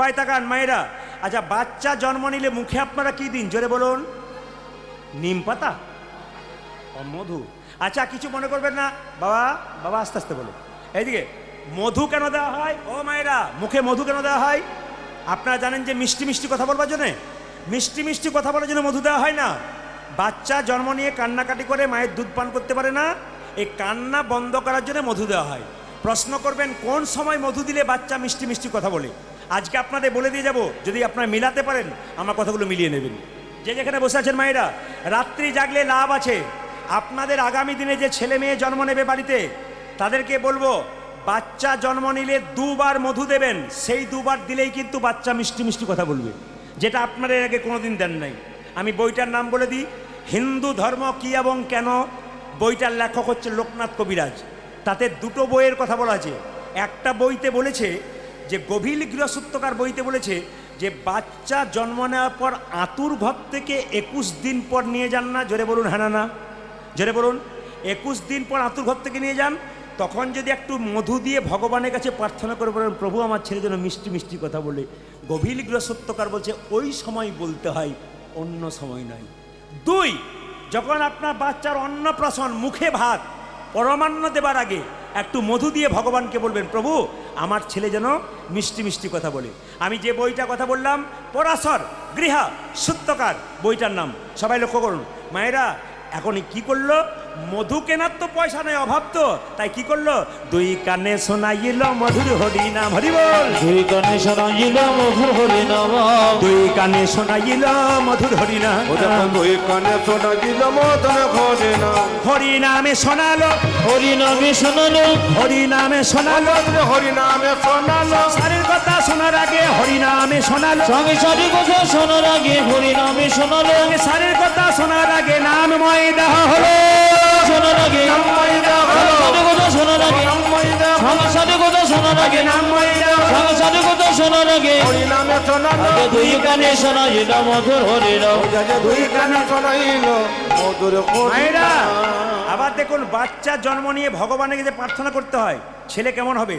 পায় তাকান মায়েরা। আচ্ছা, বাচ্চা জন্ম নিলে মুখে আপনারা কি দিন জোরে বলুন? নিম পাতা, মধু। আচ্ছা, কিছু মনে করবেন না বাবা, বাবা আস্তে আস্তে বলো। এইদিকে মধু কেন দেওয়া হয় ও মায়েরা? মুখে মধু কেন দেওয়া হয়? আপনারা জানেন যে মিষ্টি মিষ্টি কথা বলবার জন্যে, মিষ্টি মিষ্টি কথা বলার জন্য মধু দেওয়া হয় না। বাচ্চা জন্ম নিয়ে কান্নাকাটি করে মায়ের দুধ পান করতে পারে না, এই কান্না বন্ধ করার জন্য মধু দেওয়া হয়। প্রশ্ন করবেন কোন সময় মধু দিলে বাচ্চা মিষ্টি মিষ্টি কথা বলে? আজকে আপনাদের বলে দিয়ে যাব, যদি আপনারা মিলাতে পারেন আমার কথাগুলো মিলিয়ে নেবেন। যে যেখানে বসে আছেন মায়েরা, রাত্রি জাগলে লাভ আছে। আপনাদের আগামী দিনে যে ছেলে মেয়ে জন্ম নেবে বাড়িতে, তাদেরকে বলবো বাচ্চা জন্ম নিলে দুবার মধু দেবেন। সেই দুবার দিলেই কিন্তু বাচ্চা মিষ্টি মিষ্টি কথা বলবে, যেটা আপনারা এর আগে কোনোদিন দেন নাই। আমি বইটার নাম বলে দিই, হিন্দু ধর্ম কি এবং কেন। বইটার লেখক হচ্ছে লোকনাথ কবিরাজ। তাতে দুটো বইয়ের কথা বলা আছে। একটা বইতে বলেছে যে গভীর গৃহসূত্রকার বইতে বলেছে যে বাচ্চা জন্ম নেওয়ার পর আতুর ঘর থেকে 21 দিন পর নিয়ে যান না, জোরে বলুন হ্যাঁ না? জোরে বলুন। 21 দিন পর আতুর ঘর থেকে নিয়ে যান, তখন যদি একটু মধু দিয়ে ভগবানের কাছে প্রার্থনা করে বলেন প্রভু আমার ছেলে যেন মিষ্টি মিষ্টি কথা বলে, গভীর গৃহসূত্রকার বলছে ওই সময় বলতে হয়, অন্য সময় নয়। 2, যখন আপনার বাচ্চার অন্নপ্রাশন, মুখে ভাত, পরমান্ন দেবার আগে একটু মধু দিয়ে ভগবানকে বলবেন প্রভু আমার ছেলে যেন মিষ্টি মিষ্টি কথা বলে। আমি যে বইটা কথা বললাম পরাশর গৃহা সূত্রকার, বইটার নাম সবাই লক্ষ্য করুন। মায়েরা এখন কি করলো? মধু কেনার তো পয়সা নেই, অভাব তো, তাই কি করলো? 2 কানে শোনাইল মধুর হরি নাম, হরি বল। 2 কানে শোনাইল মধুর হরি নাম, 2 কানে শোনাইল মধুর হরি নাম, 2 কানে শোনাইল মধুর হরি নাম। হরি নামে শোনালো, হরি নামে শোনালো, হরি নামে শোনালো, হরি নামে শোনালো। সারের কথা শোনার আগে হরি নামে শোনালো, সংসারের কথা শোনার আগে হরি নামে শোনালো, সারের কথা শোনার আগে নামময় দেহ হলো, শোনার আগে সংসারের কথা শোনার আগে, সংসারের কথা শোনার আগে, নামময় দেহ সংসারের কথা শোনার আগে হরি নামে শোনালো। 2 কানে শোনাইল মধুর হরি নাম। 2 কানে শোনাইল মধুর হরি মায়েরা নাম। আবার দেখুন, বাচ্চা জন্ম নিয়ে ভগবানের কাছে প্রার্থনা করতে হয় ছেলে কেমন হবে।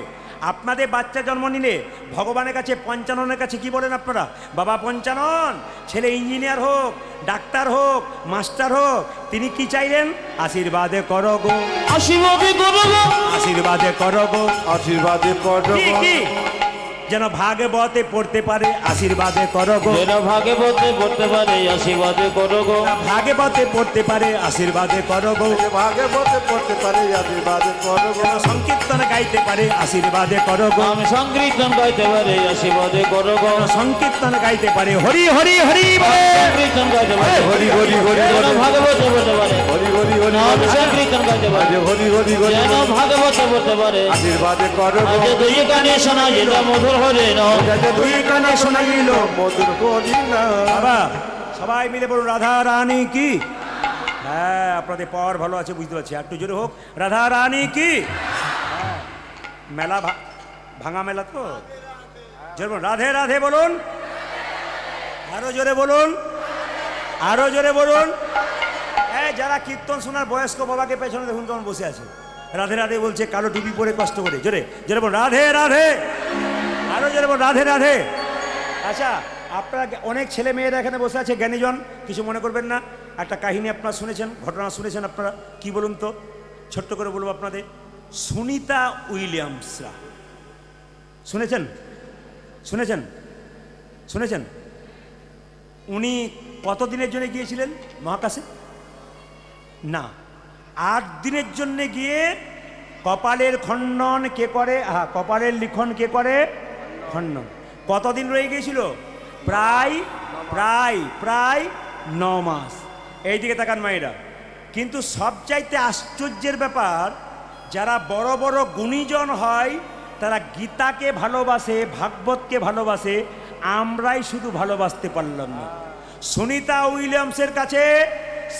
আপনাদের বাচ্চা জন্ম নিলে ভগবানের কাছে, পঞ্চাননের কাছে কি বলেন আপনারা? বাবা পঞ্চানন, ছেলে ইঞ্জিনিয়ার হোক, ডাক্তার হোক, মাস্টার হোক, তিনি কি চাইলেন? আশীর্বাদে করো গো, আশীর্বাদে করো গো, আশীর্বাদে করো গো, আশীর্বাদে করো কি কি যেন ভাগবতে পড়তে পারে, আশীর্বাদে করো গো, যেন ভাগবতে পড়তে পারে, আশীর্বাদে করো গো, ভাগবতে পড়তে পারে, আশীর্বাদে করো গো, ভাগবতে পড়তে পারে, আশীর্বাদে করো গো। সংকীর্তন গাইতে পারে, আশীর্বাদে করো গো, আমি সংকীর্তন গাইতে পারে, আশীর্বাদে করো গো, সংকীর্তন গাইতে পারে, হরি হরি হরি বলে, সংকীর্তন গাইতে পারে, হরি হরি হরি যেন হরি ভাগবতে পড়তে পারে, হরি হরি হরি আমি সংকীর্তন গাইতে পারে, হরি হরি হরি যেন ভাগবতে পড়তে পারে, আশীর্বাদে করো গো। আজ 2 কানে শোনাইল মধুর হরি নাম। 2 কানে শোনাইল মধুর হরি নাম। বাবা সবাই মিলে বলুন রাধা রানী কি। হ্যাঁ, আপনাদের পাওয়ার ভালো আছে বুঝতে পারছি, একটু জোরে হোক, রাধা রানী কি। হ্যাঁ, মেলা ভাঙা মেলা তো, জোরে বলুন রাধে রাধে বলুন, আরো জোরে বলুন, আরো জোরে বলুন। যারা কীর্তন শোনার বয়স্ক বাবাকে পেছনে দেখুন কেমন বসে আছে, রাধে রাধে বলছে, কালো টুপি পরে কষ্ট করে, জোরে জোরে বলুন রাধে রাধে, আরো জোরে বলুন রাধে রাধে। আচ্ছা, আপনারা অনেক ছেলে মেয়েরা এখানে বসে আছে, জ্ঞানীজন, কিছু মনে করবেন না। একটা কাহিনী আপনারা শুনেছেন, ঘটনা শুনেছেন আপনারা, কি বলুন তো, ছোট্ট করে বলবো আপনাদের। সুনিতা উইলিয়ামসরা শুনেছেন? শুনেছেন? শুনেছেন? উনি কতদিনের জন্য গিয়েছিলেন মহাকাশে? না, 8 দিনের জন্য গিয়ে কপালের খণ্ডন কে করে? কপালের লিখন কে করে? খণ্ডন। কতদিন রয়ে গিয়েছিল? প্রায় প্রায় প্রায় 9 মাস। এইদিকে তাকান মায়েরা, কিন্তু সবচাইতে আশ্চর্যের ব্যাপার, যারা বড় বড় গুণীজন হয় তারা গীতাকে ভালোবাসে, ভাগবতকে ভালোবাসে, আমরাই শুধু ভালোবাসতে পারলাম না। সুনিতা উইলিয়ামসের কাছে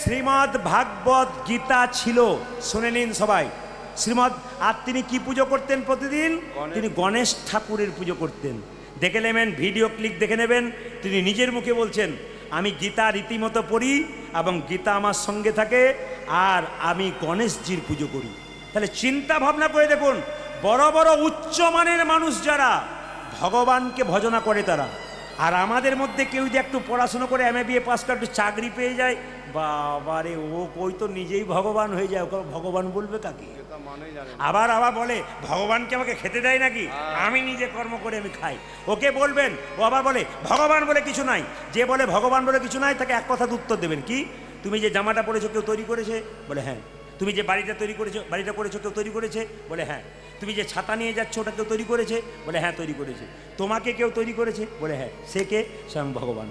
শ্রীমদ্ ভাগবত গীতা ছিল, শুনে নিন সবাই। শ্রীমদ্, আর তিনি কি পুজো করতেন প্রতিদিন? তিনি গণেশ ঠাকুরের পুজো করতেন। দেখে নেবেন, ভিডিও ক্লিপ দেখে নেবেন, তিনি নিজের মুখে বলছেন আমি গীতা রীতিমতো পড়ি এবং গীতা আমার সঙ্গে থাকে, আর আমি গণেশজির পুজো করি। তাহলে চিন্তা ভাবনা করে দেখুন, বড় বড় উচ্চমানের মানুষ যারা, ভগবানকে ভজনা করে তারা। আর আমাদের মধ্যে কেউ যদি একটু পড়াশুনো করে MA BA পাস করে একটু চাকরি পেয়ে যায়, বাবারে ও কই তো নিজেই ভগবান হয়ে যায়, ওকে ভগবান বলবে কাকে? আবার আবার বলে ভগবানকে আমাকে খেতে দেয় নাকি, আমি নিজে কর্ম করে আমি খাই, ওকে বলবেন। ও আবার বলে ভগবান বলে কিছু নাই। যে বলে ভগবান বলে কিছু নাই তাকে এক কথাতে উত্তর দেবেন, কি তুমি যে জামাটা পরেছো কেউ তৈরি করেছে? বলে হ্যাঁ। তুমি যে বাড়িটা তৈরি করেছো, বাড়িটা করেছো কেউ তৈরি করেছে? বলে হ্যাঁ। তুমি যে ছাতা নিয়ে যাচ্ছ ওটা কেউ তৈরি করেছে? বলে হ্যাঁ তৈরি করেছে। তোমাকে কেউ তৈরি করেছে? বলে হ্যাঁ। সে কে? স্বয়ং ভগবান।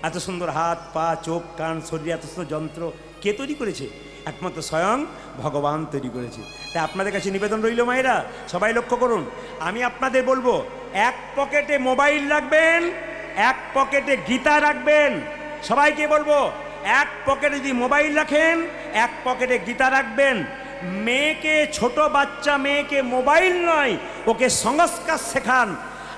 এত সুন্দর হাত পা চোখ কান শরীর, এত সুন্দর যন্ত্র কে তৈরি করেছে? একমাত্র স্বয়ং ভগবান তৈরি করেছে। তাই আপনাদের কাছে নিবেদন রইল মায়েরা, সবাই লক্ষ্য করুন। আমি আপনাদের বলবো, এক পকেটে মোবাইল রাখবেন, এক পকেটে গীতা রাখবেন। সবাইকে বলবো, এক পকেটে যদি মোবাইল রাখেন, এক পকেটে গীতা রাখবেন। মেয়েকে, ছোট বাচ্চা মেয়েকে মোবাইল নয়, ওকে সংস্কার শেখান।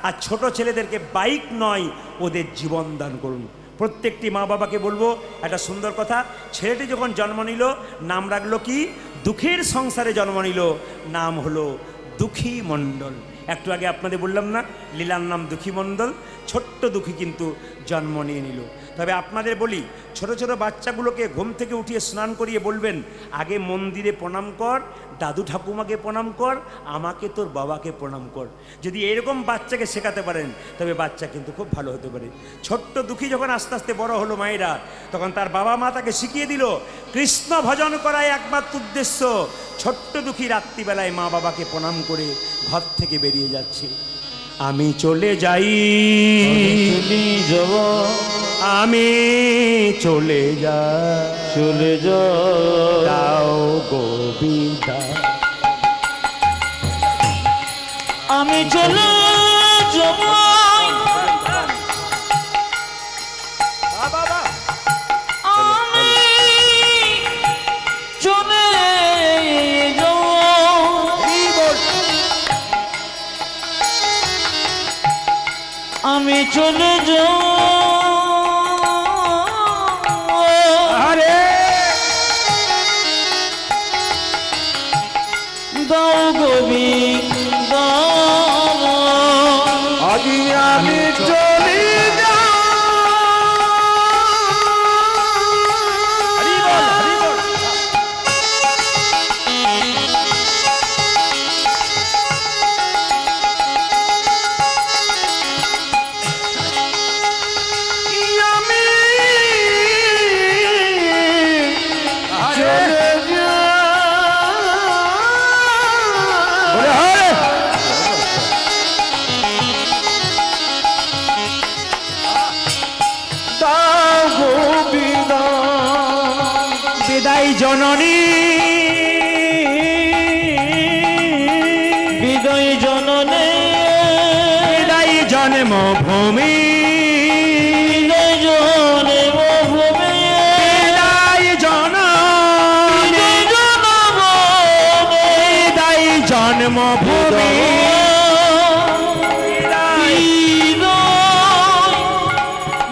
আর ছোট ছেলেদেরকে বাইক নয়, ওদের জীবন দান করুন। প্রত্যেকটি মা বাবাকে বলবো একটা সুন্দর কথা, ছেলেটি যখন জন্ম নিল নাম রাখলো কি? দুঃখের সংসারে জন্ম নিল, নাম হলো দুঃখী মণ্ডল। একটু আগে আপনাদের বললাম না, লীলার নাম দুঃখী মণ্ডল। ছোট্ট দুঃখী কিন্তু জন্ম নিয়ে নিল। তবে আপনাদের বলি, ছোট ছোট বাচ্চাগুলোকে ঘুম থেকে উঠিয়ে স্নান করিয়ে বলবেন, আগে মন্দিরে প্রণাম কর, দাদু ঠাকুমাকে প্রণাম কর, আমাকে তোর বাবাকে প্রণাম কর। যদি এরকম বাচ্চাকে শেখাতে পারেন তবে বাচ্চা কিন্তু খুব ভালো হতে পারে। ছোট্ট দুঃখী যখন আস্তে আস্তে বড় হলো মায়েরা, তখন তার বাবা মা তাকে শিখিয়ে দিল কৃষ্ণ ভজন করাই একমাত্র উদ্দেশ্য। ছোট্ট দুঃখী রাত্রিবেলায় মা বাবাকে প্রণাম করে ঘর থেকে বেরিয়ে যাচ্ছে। আমি চলে যাই, আমি চলে যাও গোবিন্দা, আমি চলে যাব, আমি চলে যাব, আমি চলে যাব। দাও গোবিন্দ, আজি আমি চলি যাই, বিদায় জননী, বিদায় জননে, বিদায় জন্মভূমি, বিদায় জন্মভূমি, বিদায় জননী, বিদায় জন্মভূমি,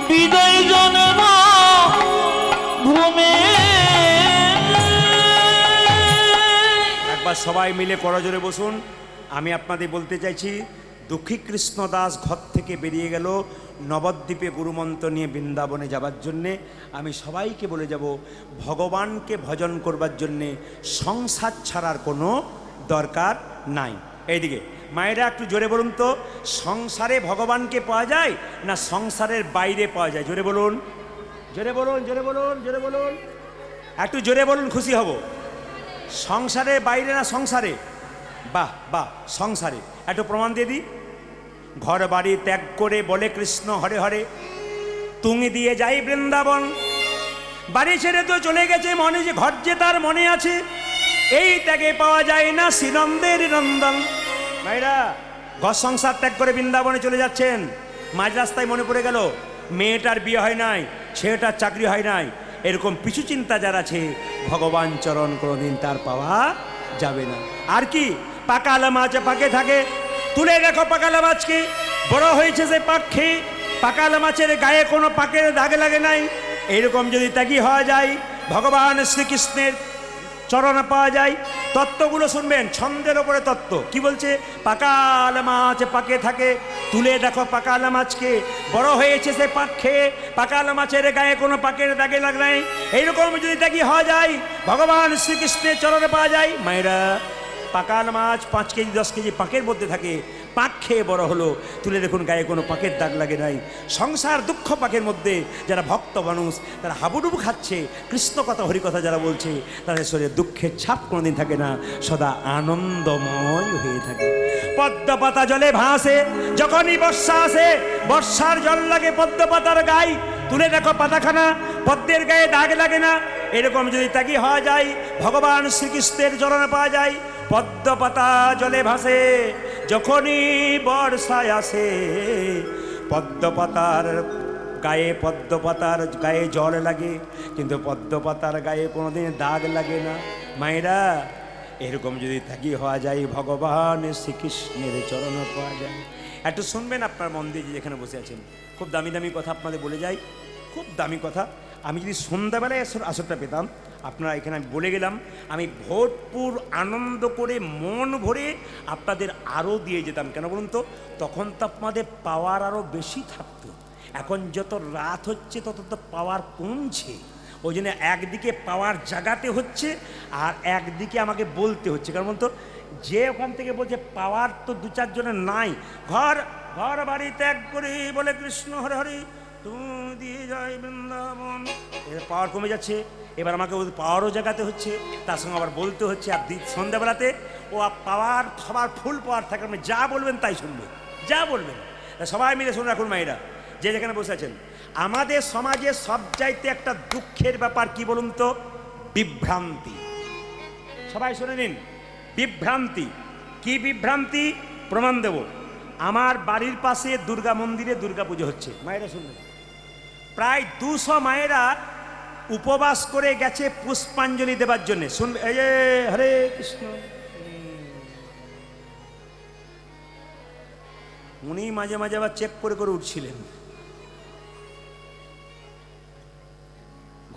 বিদায় জন্মভূমি। একবার সবাই মিলে করজোরে বসুন। আমি আপনাদের বলতে চাইছি, দুঃখী কৃষ্ণ দাস ঘর থেকে বেরিয়ে গেল নবদ্বীপে গুরুমন্ত্র নিয়ে বৃন্দাবনে যাবার জন্যে। আমি সবাইকে বলে যাব, ভগবানকে ভজন করবার জন্যে সংসার ছাড়ার কোনো দরকার নাই। এইদিকে মায়েরা একটু জোরে বলুন তো, সংসারে ভগবানকে পাওয়া যায় না সংসারের বাইরে পাওয়া যায়? জোরে বলুন, জোরে বলুন, জোরে বলুন, জোরে বলুন, একটু জোরে বলুন, খুশি হব। সংসারের বাইরে না সংসারে? বাহ বাহ, সংসারে। একটু প্রমাণ দিয়ে দিই। ঘর বাড়ি ত্যাগ করে বলে কৃষ্ণ হরে হরে, তুঙি দিয়ে যাই বৃন্দাবন। বাড়ি ছেড়ে তো চলে গেছে, মনে যে ঘর যে তার মনে আছে, এই ত্যাগে পাওয়া যায় না শ্রীনন্দের নন্দন। ভাইরা, ঘর সংসার ত্যাগ করে বৃন্দাবনে চলে যাচ্ছেন, মাঝ রাস্তায় মনে পড়ে গেল মেয়েটার বিয়ে হয় নাই, ছেলেটার চাকরি হয় নাই। এরকম পিছু চিন্তা যার আছে, ভগবান চরণ কোনোদিন তার পাওয়া যাবে না। আর কি, পাকালা মাছ পাকে থাকে, তুলে দেখো পাকালা মাছকে, বড় হয়েছে সে পাক খেয়ে, পাকালা মাছের গায়ে কোনো পাকের দাগ লাগে নাই। এইরকম যদি ত্যাগী হওয়া যায়, ভগবান শ্রীকৃষ্ণের চরণ পাওয়া যায়। তত্ত্বগুলো শুনবেন, ছন্দের ওপরে তত্ত্ব কি বলছে। পাকাল মাছ পাকে থাকে, তুলে দেখো পাকাল মাছকে, বড় হয়েছে সে পাক খেয়ে, পাকাল মাছের গায়ে কোনো পাকের দাগে লাগ নাই। এইরকম যদি দেখি হওয়া যায়, ভগবান শ্রীকৃষ্ণের চরণে পাওয়া যায়। মায়েরা, পাকাল মাছ 5 কেজি 10 কেজি পাকের মধ্যে থাকে, পাক খেয়ে বড় হলো, তুলে দেখুন গায়ে কোনো পাকের দাগ লাগে নাই। সংসার দুঃখ পাকের মধ্যে যারা ভক্ত মানুষ, তারা হাবুডুবু খাচ্ছে, কৃষ্ণ কথা হরিকথা যারা বলছে, তাদের শরীরে দুঃখের ছাপ কোনোদিন থাকে না, সদা আনন্দময় হয়ে থাকে। পদ্ম পাতা জলে ভাসে, যখনই বর্ষা আসে, বর্ষার জল লাগে পদ্ম পাতার গায়ে, তুলে দেখো পাতাখানা, পদ্মের গায়ে দাগ লাগে না। এরকম যদি তাকি হওয়া যায়, ভগবান শ্রীকৃষ্ণের চরণে পাওয়া যায়। পদ্ম পাতা জলে ভাসে, যখনই বর্ষায় আসে, পদ্ম পাতার গায়ে জল লাগে, কিন্তু পদ্ম পাতার গায়ে কোনোদিন দাগ লাগে না। মায়েরা, এরকম যদি থাকি হওয়া যায়, ভগবান শ্রীকৃষ্ণের চরণ পাওয়া যায়। একটু শুনবেন আপনার মন দিয়ে, যেখানে বসে আছেন। খুব দামি দামি কথা আপনাদের বলে যাই, খুব দামি কথা। আমি যদি সন্ধ্যাবেলায় আসরটা পেতাম, আপনারা এখানে আমি বলে গেলাম, আমি ভরপুর আনন্দ করে মন ভরে আপনাদের আরও দিয়ে যেতাম। কেন বলুন তো, তখন তো আপনাদের পাওয়ার আরও বেশি থাকতো। এখন যত রাত হচ্ছে তত তো পাওয়ার কমছে। ওই জন্য একদিকে পাওয়ার জাগাতে হচ্ছে, আর একদিকে আমাকে বলতে হচ্ছে। কারণ বলুন তো, যে ওখান থেকে বলছে পাওয়ার তো 2-4 জনের নাই, ঘর বাড়ি ত্যাগ করি বলে কৃষ্ণ হরে হরি তুমি দিয়ে যাই বৃন্দাবন, এর পাওয়ার কমে যাচ্ছে। এবার আমাকে পাওয়ারও জাগাতে হচ্ছে, তার সঙ্গে আবার বলতে হচ্ছে। আর সন্ধ্যাবেলাতে ও পাওয়ার সবার ফুল পাওয়ার থাকে, আপনি যা বলবেন তাই শুনবে, যা বলবেন। সবাই মিলে শুনে রাখুন মায়েরা, যে যেখানে বসে আছেন। আমাদের সমাজে সবচাইতে একটা দুঃখের ব্যাপার কি বলুন তো, বিভ্রান্তি। সবাই শুনে নিন, বিভ্রান্তি। কি বিভ্রান্তি? প্রমাণ দেব। আমার বাড়ির পাশে দুর্গা মন্দিরে দুর্গা পুজো হচ্ছে, মায়েরা শুনবেন। প্রায় 200 মায়েরা উপবাস করে গেছে পুষ্পাঞ্জলি দেবার জন্য। শুনবে, এই যে হরে কৃষ্ণ, উনি মাঝে মাঝে আবার চেক করে করে উঠছিলেন।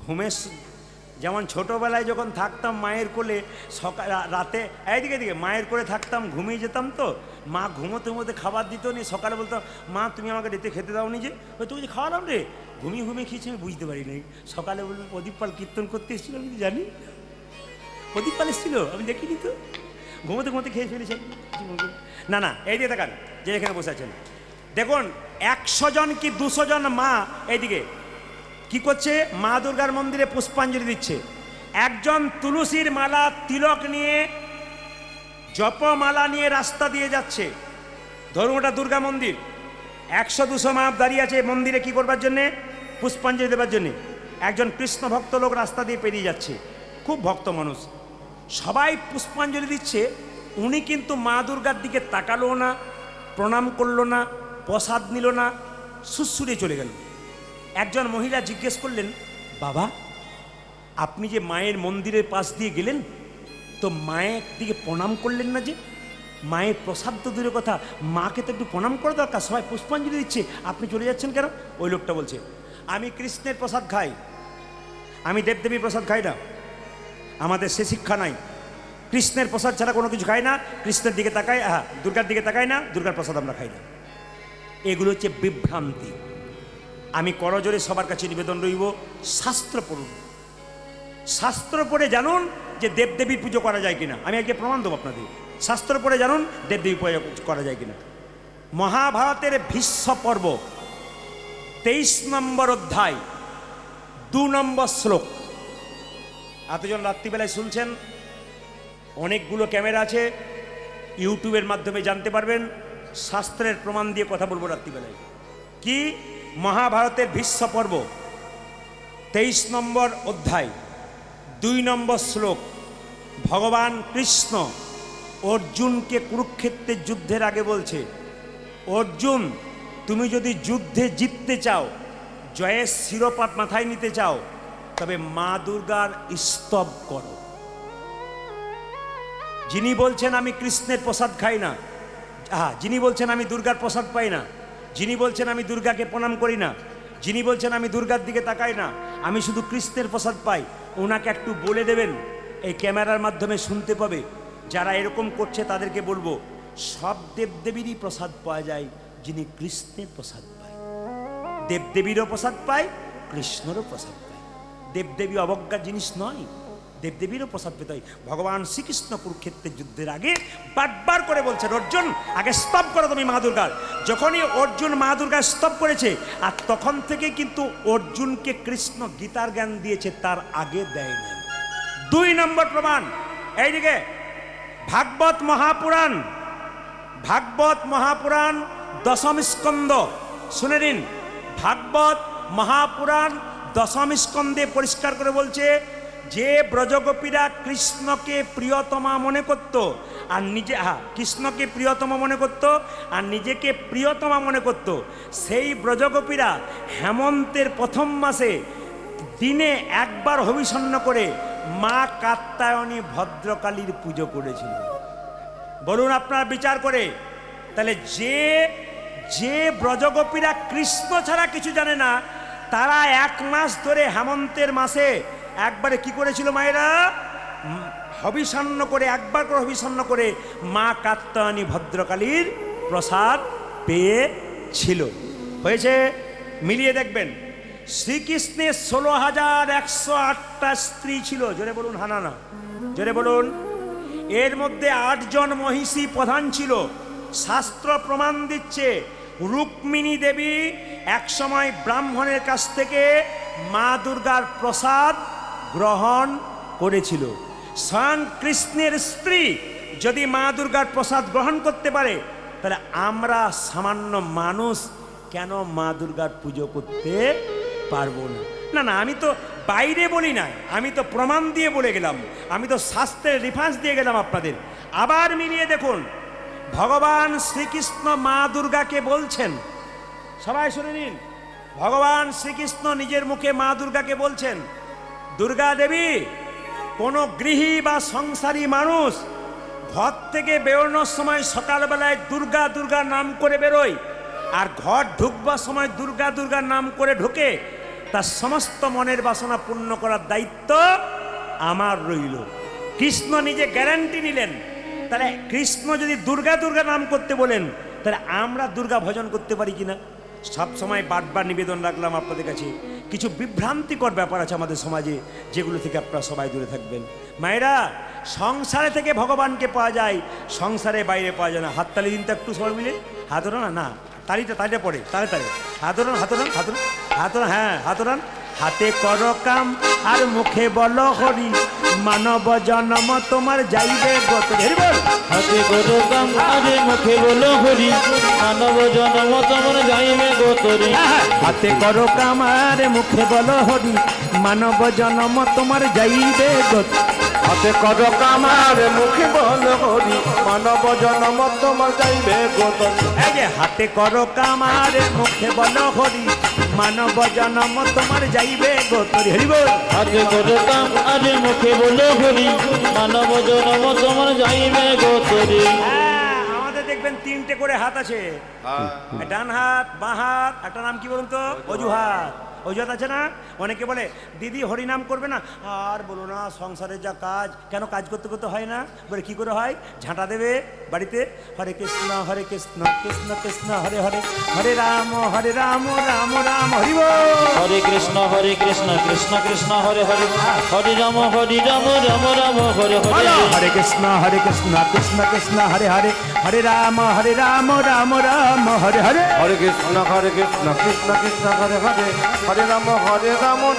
ঘুমে, যেমন ছোটোবেলায় যখন থাকতাম মায়ের কোলে, সকাল রাতে এইদিকে দিকে মায়ের কোলে থাকতাম, ঘুমিয়ে যেতাম। তো মা ঘুমোতে ঘুমোতে খাবার দিত নি, সকালে বলতাম, মা তুমি আমাকে রেতে খেতে দাও নি, যে তুমি যে খাওয়ালাম রে, ঘুমিয়ে ঘুমিয়ে খেয়েছি, আমি বুঝতে পারি নাই। সকালে বলবেন প্রদীপ পাল কীর্তন করতে এসেছিল, আমি জানি প্রদীপ পাল এসেছিল, আমি দেখিনি তো, ঘুমোতে ঘুমোতে খেয়ে ফেলেছেন। না না, এই দিয়ে দেখান, যে এখানে বসে আছেন দেখুন, 100 জন কি 200 জন মা এইদিকে কি করছে, মা দুর্গার মন্দিরে পুষ্পাঞ্জলি দিচ্ছে। একজন তুলসীর মালা তিলক নিয়ে, জপমালা নিয়ে রাস্তা দিয়ে যাচ্ছে। ধরুন ওটা দুর্গা মন্দির, 100-200 মা দাঁড়িয়ে আছে মন্দিরে কি করবার জন্যে, পুষ্পাঞ্জলি দেবার জন্যে। একজন কৃষ্ণ ভক্ত লোক রাস্তা দিয়ে পেরিয়ে যাচ্ছে, খুব ভক্ত মানুষ, সবাই পুষ্পাঞ্জলি দিচ্ছে। উনি কিন্তু মা দুর্গার দিকে তাকালো না, প্রণাম করলো না, প্রসাদ নিল না, সুসুরে চলে গেল। একজন মহিলা জিজ্ঞেস করলেন, বাবা আপনি যে মায়ের মন্দিরের পাশ দিয়ে গেলেন, তো মায়ের দিকে প্রণাম করলেন না যে? মায়ের প্রসাদ তো দূরের কথা, মাকে তো একটু প্রণাম করা দরকার, সবাই পুষ্পাঞ্জলি দিচ্ছে, আপনি চলে যাচ্ছেন কেন? ওই লোকটা বলছে, আমি কৃষ্ণের প্রসাদ খাই, আমি দেবদেবীর প্রসাদ খাই না, আমাদের সে শিক্ষা নাই। কৃষ্ণের প্রসাদ ছাড়া কোনো কিছু খাই না, কৃষ্ণের দিকে তাকাই, দুর্গার দিকে তাকাই না, দুর্গার প্রসাদ আমরা খাই না। এগুলো হচ্ছে বিভ্রান্তি। আমি করজোরে সবার কাছে নিবেদন রইব, শাস্ত্র পড়ুন, শাস্ত্র পড়ে জানুন যে দেবদেবীর পুজো করা যায় কিনা। আমি আজকে প্রমাণ দেবো আপনাদের, শাস্ত্র পড়ে জানুন দেবদেবী পুজো করা যায় কিনা। মহাভারতের ভীষ্ম পর্ব 23 নম্বর অধ্যায় 2 নম্বর শ্লোক। এতজন রাত্রিবেলায় শুনছেন, অনেকগুলো ক্যামেরা আছে, ইউটিউবের মাধ্যমে জানতে পারবেন। শাস্ত্রের প্রমাণ দিয়ে কথা বলবো রাত্রিবেলায়। কি? মহাভারতের ভীষ্ম পর্ব 23 নম্বর অধ্যায় 2 নম্বর শ্লোক। ভগবান কৃষ্ণ অর্জুনকে কুরুক্ষেত্রের যুদ্ধের আগে বলছে, অর্জুন তুমি যদি যুদ্ধে জিততে চাও, জয়ের শিরোপা মাথায় নিতে চাও, তবে মা দুর্গার স্তব করো। যিনি বলছেন আমি কৃষ্ণের প্রসাদ খাই না, যিনি বলছেন আমি দুর্গার প্রসাদ পাই না, যিনি বলছেন আমি দুর্গাকে প্রণাম করি না, যিনি বলছেন আমি দুর্গার দিকে তাকাই না, আমি শুধু কৃষ্ণের প্রসাদ পাই, ওনাকে একটু বলে দেবেন এই ক্যামেরার মাধ্যমে শুনতে পাবে, যারা এরকম করছে তাদেরকে বলবো, সব দেবদেবীরই প্রসাদ পাওয়া যায়, যিনি কৃষ্ণের প্রসাদ পায়। দেবদেবীরও প্রসাদ পায়, কৃষ্ণেরও প্রসাদ পায়। দেবদেবী অবজ্ঞার জিনিস নয়, দেবদেবীরও প্রসাদ পেতে হয়। ভগবান শ্রীকৃষ্ণ কুরুক্ষেত্রের যুদ্ধের আগে বারবার করে বলছেন, অর্জুন আগে স্তব করো তুমি মা দুর্গার। যখনই অর্জুন মা দুর্গা স্তব করেছে, আর তখন থেকে কিন্তু অর্জুনকে কৃষ্ণ গীতার জ্ঞান দিয়েছে, তার আগে দেয় নাই। 2 নম্বর প্রমাণ, এইদিকে ভাগবত মহাপুরাণ, ভাগবত মহাপুরাণ দশম স্কন্দ শুনে নিন। ভাগবত মহাপুরাণ দশম স্কন্ধে পরিষ্কার করে বলছে, যে ব্রজগোপীরা কৃষ্ণকে প্রিয়তমা মনে করত আর নিজে কৃষ্ণকে প্রিয়তমা মনে করত আর নিজেকে প্রিয়তমা মনে করত, সেই ব্রজগোপীরা হেমন্তের প্রথম মাসে দিনে একবার হবিষণ্ণ করে মা কাত্যায়নী ভদ্রকালীর পুজো করেছিল। বলুন আপনার বিচার করে, তাহলে যে ব্রজগোপীরা কৃষ্ণ ছাড়া কিছু জানে না, তারা 1 মাস ধরে হেমন্তের মাসে একবারে কি করেছিল মায়েরা? হবিষণ্ণ করে, একবার করে হবিষণ্ণ করে মা কাত্যায়নী ভদ্রকালীর প্রসাদ পেয়েছিল। হয়েছে? মিলিয়ে দেখবেন, শ্রীকৃষ্ণের 16,108টা স্ত্রী ছিল। জোরে বলুন হানা না, জোরে বলুন। এর মধ্যে 8 জন মহিষী প্রধান ছিল। শাস্ত্র প্রমাণ দিচ্ছে রুক্মিণী দেবী একসময় ব্রাহ্মণের কাছ থেকে মা দুর্গার প্রসাদ গ্রহণ করেছিল। স্বয়ং কৃষ্ণের স্ত্রী যদি মা দুর্গার প্রসাদ গ্রহণ করতে পারে, তাহলে আমরা সামান্য মানুষ কেন মা দুর্গার পুজো করতে পারবো না? না না, আমি তো বাইরে বলি না, আমি তো প্রমাণ দিয়ে বলে গেলাম, আমি তো শাস্ত্রের রেফারেন্স দিয়ে গেলাম আপনাদের। আবার মিলিয়ে দেখুন, ভগবান শ্রীকৃষ্ণ মা দুর্গাকে বলছেন, সবাই শুনে নিন, ভগবান শ্রীকৃষ্ণ নিজের মুখে মা দুর্গাকে বলছেন, দুর্গা দেবী, কোনো গৃহী বা সংসারী মানুষ ঘর থেকে বেরোনোর সময় সকালবেলায় দুর্গা দুর্গা নাম করে বেরোয়, আর ঘর ঢুকবার সময় দুর্গা দুর্গা নাম করে ঢোকে, তার সমস্ত মনের বাসনা পূর্ণ করার দায়িত্ব আমার রইল। কৃষ্ণ নিজে গ্যারান্টি নিলেন। তাহলে কৃষ্ণ যদি দুর্গা দুর্গা নাম করতে বলেন, তাহলে আমরা দুর্গা ভজন করতে পারি কিনা? সব সময় বারবার নিবেদন রাখলাম আপনাদের কাছে, কিছু বিভ্রান্তিকর ব্যাপার আছে আমাদের সমাজে, যেগুলো থেকে আপনারা সবাই দূরে থাকবেন। মায়েরা, সংসারে থেকে ভগবানকে পাওয়া যায়, সংসারে বাইরে পাওয়া যায় না। হাততালি দিন তো একটু সবাই মিলে, হাতড়ান না, তালিটা পড়ে তাড়াতাড়ি, হাতড়ান হাতড়ান হাতড়ান হাতড়ান, হ্যাঁ হাতড়ান। হাতে করো কাম আর মুখে বলো হরি, মানব জন্ম তোমার যাইবে গত। হাতে করো কাম আর মুখে বলো হরি, মানব জন্ম তোমার যাইবে গোতরি। হাতে করো কাম আর মুখে বলো হরি, মানব জন্ম তোমার যাইবে গত। হাতে কর কামার মুখে বল হরি, মানব জন্ম তোমার যাইবে গোতন। এই যে হাতে করো কাম আর মুখে বলো হরি, মানব জন্ম তোমার যাইবে গোতরি। হরি বল। হাতে করো কাম আর মুখে বলো হরি, মানব জন্ম তোমার যাইবে গোতরি। আমাদের দেখবেন 3টে করে হাত আছে, ডান হাত, বাঁ হাত, একটা নাম কি বলুন তো? অজুহাত। অজুহাত আছে না? অনেকে বলে দিদি হরিনাম করবে না, আর বলো না, সংসারের যা কাজ, কেন কাজ করতে করতে হয় না? বলে কি করে হয়? ঝাঁটা দেবে বাড়িতে, হরে কৃষ্ণ কৃষ্ণ কৃষ্ণ হরে হরে, হরে রাম রাম রাম হরি বল। হরে কৃষ্ণ কৃষ্ণ কৃষ্ণ হরে হরে, হরে রাম রাম রাম হরে হরে। হরে কৃষ্ণ কৃষ্ণ কৃষ্ণ হরে হরে, হরে রাম রাম রাম হরে হরে। হরে কৃষ্ণ কৃষ্ণ কৃষ্ণ হরে হরে, হরে রাম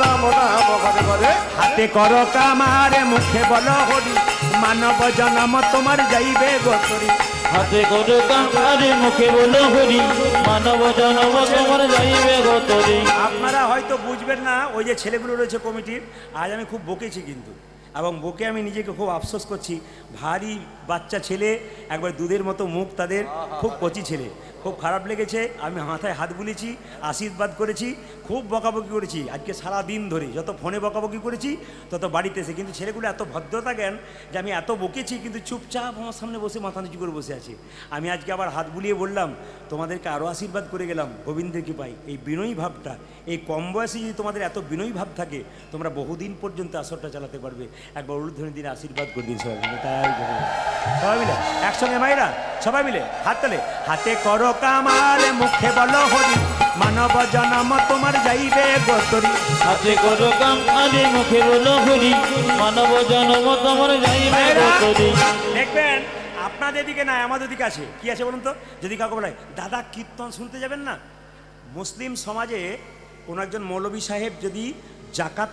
রাম রাম হরে হরে। হাতে করো কামারে মুখে বলো হরি, মানব জন্ম তোমার যাইবে গোতরি। হাতে করো কাম আর মুখে বলো হরি, মানব জন্ম তোমার যাইবে গোতরি। আপনারা হয়তো বুঝবেন না, ওই যে ছেলেগুলো রয়েছে কমিটির, আজ আমি খুব বকেছি কিন্তু, এবং বকে আমি নিজেকে খুব আফসোস করছি। ভারী বাচ্চা ছেলে, একবার দুধের মতো মুখ তাদের, খুব কচি ছেলে। খুব খারাপ লেগেছে। আমি মাথায় হাত বুলেছি, আশীর্বাদ করেছি, খুব বকাবকি করেছি আজকে সারা দিন ধরে। যত ফোনে বকাবকি করেছি তত বাড়িতে এসে, কিন্তু ছেলেগুলো এত ভদ্রতা জ্ঞান যে আমি এত বকেছি কিন্তু চুপচাপ আমার সামনে বসে মাথা নিচু করে বসে আছে। আমি আজকে আবার হাত বুলিয়ে বললাম তোমাদেরকে আরও আশীর্বাদ করে গেলাম গোবিন্দের কৃপায়। এই বিনয়ী ভাবটা, এই কম বয়সে যদি তোমাদের এত বিনয়ী ভাব থাকে, তোমরা বহুদিন পর্যন্ত আসরটা চালাতে পারবে। একবার উলুধ্বনি দিনে আশীর্বাদ করে দিন সবাই মিলে, তাই বলবো। সবাই মিলে একসঙ্গে মায়েরা সবাই মিলে হাত তালে। হাতে করো কামাল মুখে বলো হরি, মানব জনম তোমার যাইবে গোতরি। হাতে করো কাম আরে মুখে বলো হরি, মানব জনম তোমার যাইবে গোতরি। দেখবেন আপনাদের দিকে না, আমাদের দিকে আছে। কি আছে বলুন তো? যদি কাউকে বলে দাদা কীর্তন শুনতে যাবেন না, মুসলিম সমাজে কোনো একজন মৌলভী সাহেব যদি জাকাত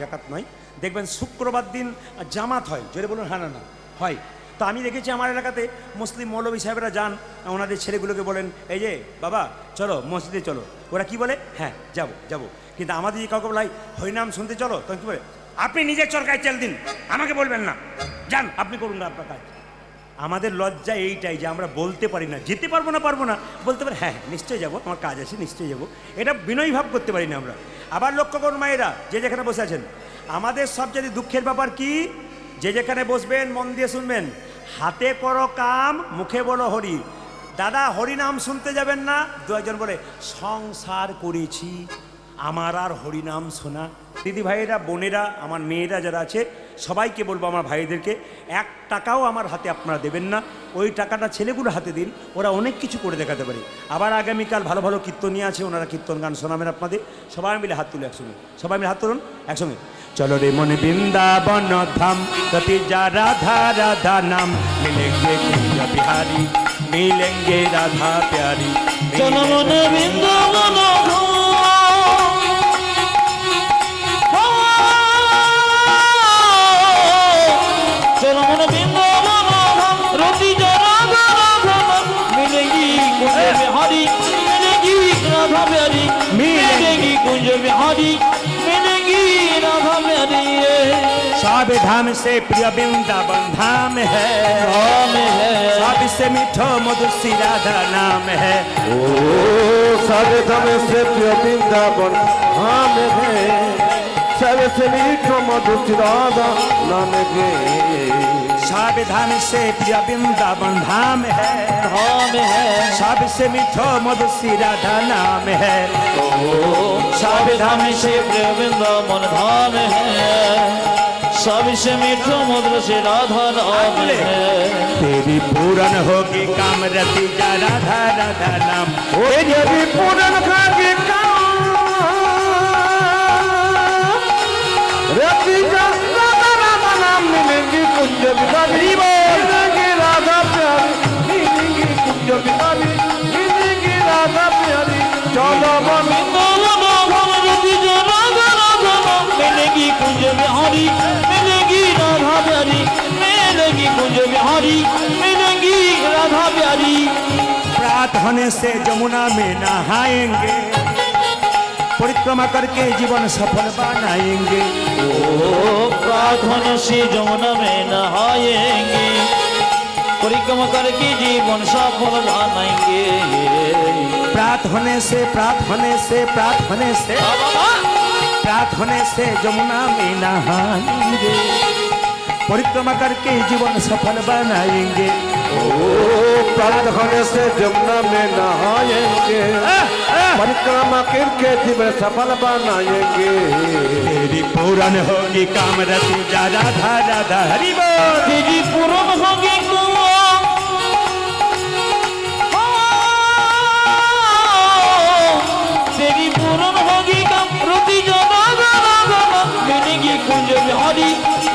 জাকাত নয়, দেখবেন শুক্রবার দিন জামাত হয়। জোরে বলুন হ্যাঁ না না হয়। তো আমি দেখেছি আমার এলাকাতে মুসলিম মৌলভী সাহেবরা যান, ওনাদের ছেলেগুলোকে বলেন এই যে বাবা চলো মসজিদে চলো। ওরা কি বলে? হ্যাঁ যাবো যাবো। কিন্তু আমাদের যদি কাউকে বলাই হরিনাম শুনতে চলো, তখন কী বলে? আপনি নিজের চরকায় তেল দিন, আমাকে বলবেন না, যান আপনি করুন না আপনার কাজ। আমাদের লজ্জা এইটাই যে আমরা বলতে পারি না, যেতে পারবো না, বলতে পারি হ্যাঁ নিশ্চয়ই যাবো, আমার কাজ আছে নিশ্চয়ই যাবো। এটা বিনয়ী ভাব করতে পারি না আমরা। আবার লক্ষ্য করুন মায়েরা যে যেখানে বসে আছেন, আমাদের সবচেয়ে দুঃখের ব্যাপার কি, যে যেখানে বসবেন মন দিয়ে শুনবেন, হাতে করো কাম মুখে বলো হরি। দাদা হরিনাম শুনতে যাবেন না, দু একজন বলে সংসার করেছি আমার আর হরিনাম শোনা। দিদি ভাইয়েরা বোনেরা আমার মেয়েরা যারা আছে সবাইকে বলবো, আমার ভাইদেরকে 1 টাকাও আমার হাতে আপনারা দেবেন না, ওই টাকাটা ছেলেগুলো হাতে দিন, ওরা অনেক কিছু করে দেখাতে পারে। আবার আগামীকাল ভালো ভালো কীর্তনিয়া আছে, ওনারা কীর্তন গান শোনাবেন আপনাদের। সবাই মিলে হাত তুলে একসঙ্গে, সবাই মিলে হাত তুলুন একসঙ্গে। চলো রে মন বৃন্দাবন ধাম, কতি যা রাধা রাধা নাম, মিলেঙ্গে কুঞ্জ বিহারি মিলেঙ্গে রাধা প্যারি। চলো মনে বৃন্দাবন চলো মনে বৃন্দাবন রতি রাধা রাধা মিলেঙ্গি কুঞ্জ বিহারি মিলেঙ্গি রাধা প্যারি मिलेंगी कुंज बिहारी मिलेंगी राधा प्यारी। सब धाम से प्रिय वृंदावन धाम है, सबसे मीठो मधुर श्री राधा नाम है। ओ सारे धाम से प्रिय वृंदावन धाम है, सबसे मीठो मधुर श्री राधा नाम है। सब धाम से प्रिय वृंदावन धाम है, सबसे मीठो मधुर श्री राधा नाम है। सब धाम से प्रिय वृंदावन धाम है, सबसे मीठो मधुर से राधा नाम है। तेरी पूरन होगी काम रति जा राधा राधा नाम, तेरी पूरन होगी काम रति जा राधा राधा नाम, मिलेंगी कुंज बिहारी मिलेंगी राधा प्यारी, मिलेंगी कुंज बिहारी मिलेंगी राधा प्यारी। चलो मिलेगी कुंज बिहारी मिलेगी राधा प्यारी, मिलेगी कुंज बिहारी मिलेगी राधा प्यारी। प्रात होने से जमुना में नहाएंगे, परिक्रमा करके जीवन सफल बनाएंगे। ओ प्रार्थना से जमुना में नहाएंगे, परिक्रमा करके जीवन सफल बनाएंगे। प्रात होने से जमुना में नहाएंगे, परिक्रमा करके जीवन सफल बनाएंगे। ओ प्रात होने से जमुना में नहाएंगे, परिक्रमा करके जीवन सफल बनाएंगे। तेरी पूरन होगी काम रति जा राधा राधा हरि बोल। तेरी पूरन होगी तेरी पूरन होगी काम रति जा राधा राधा, मिलेगी कुंज बिहारी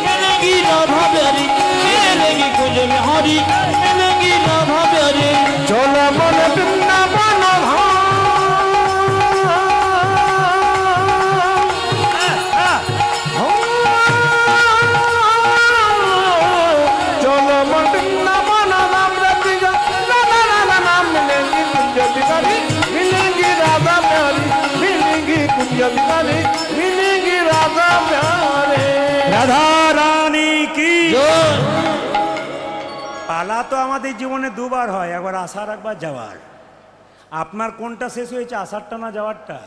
मिलेगी राधा प्यारी, मिलेगी कुंज बिहारी मिलेगी राधा प्यारी। चलो मन वृंदावन चलो मन वृंदावन नाम रति जा राधा राधा नाम, मिलेंगी कुंज बिहारी मिलेंगी राधा प्यारी, मिलेंगी कुंज बिहारी मिलेंगी राधा प्यारे। राधा रानी की জয়। পালা তো আমাদের জীবনে দুবার হয়, একবার আসার একবার যাওয়ার। আপনার কোনটা শেষ হয়েছে, আসারটা না যাওয়ারটা?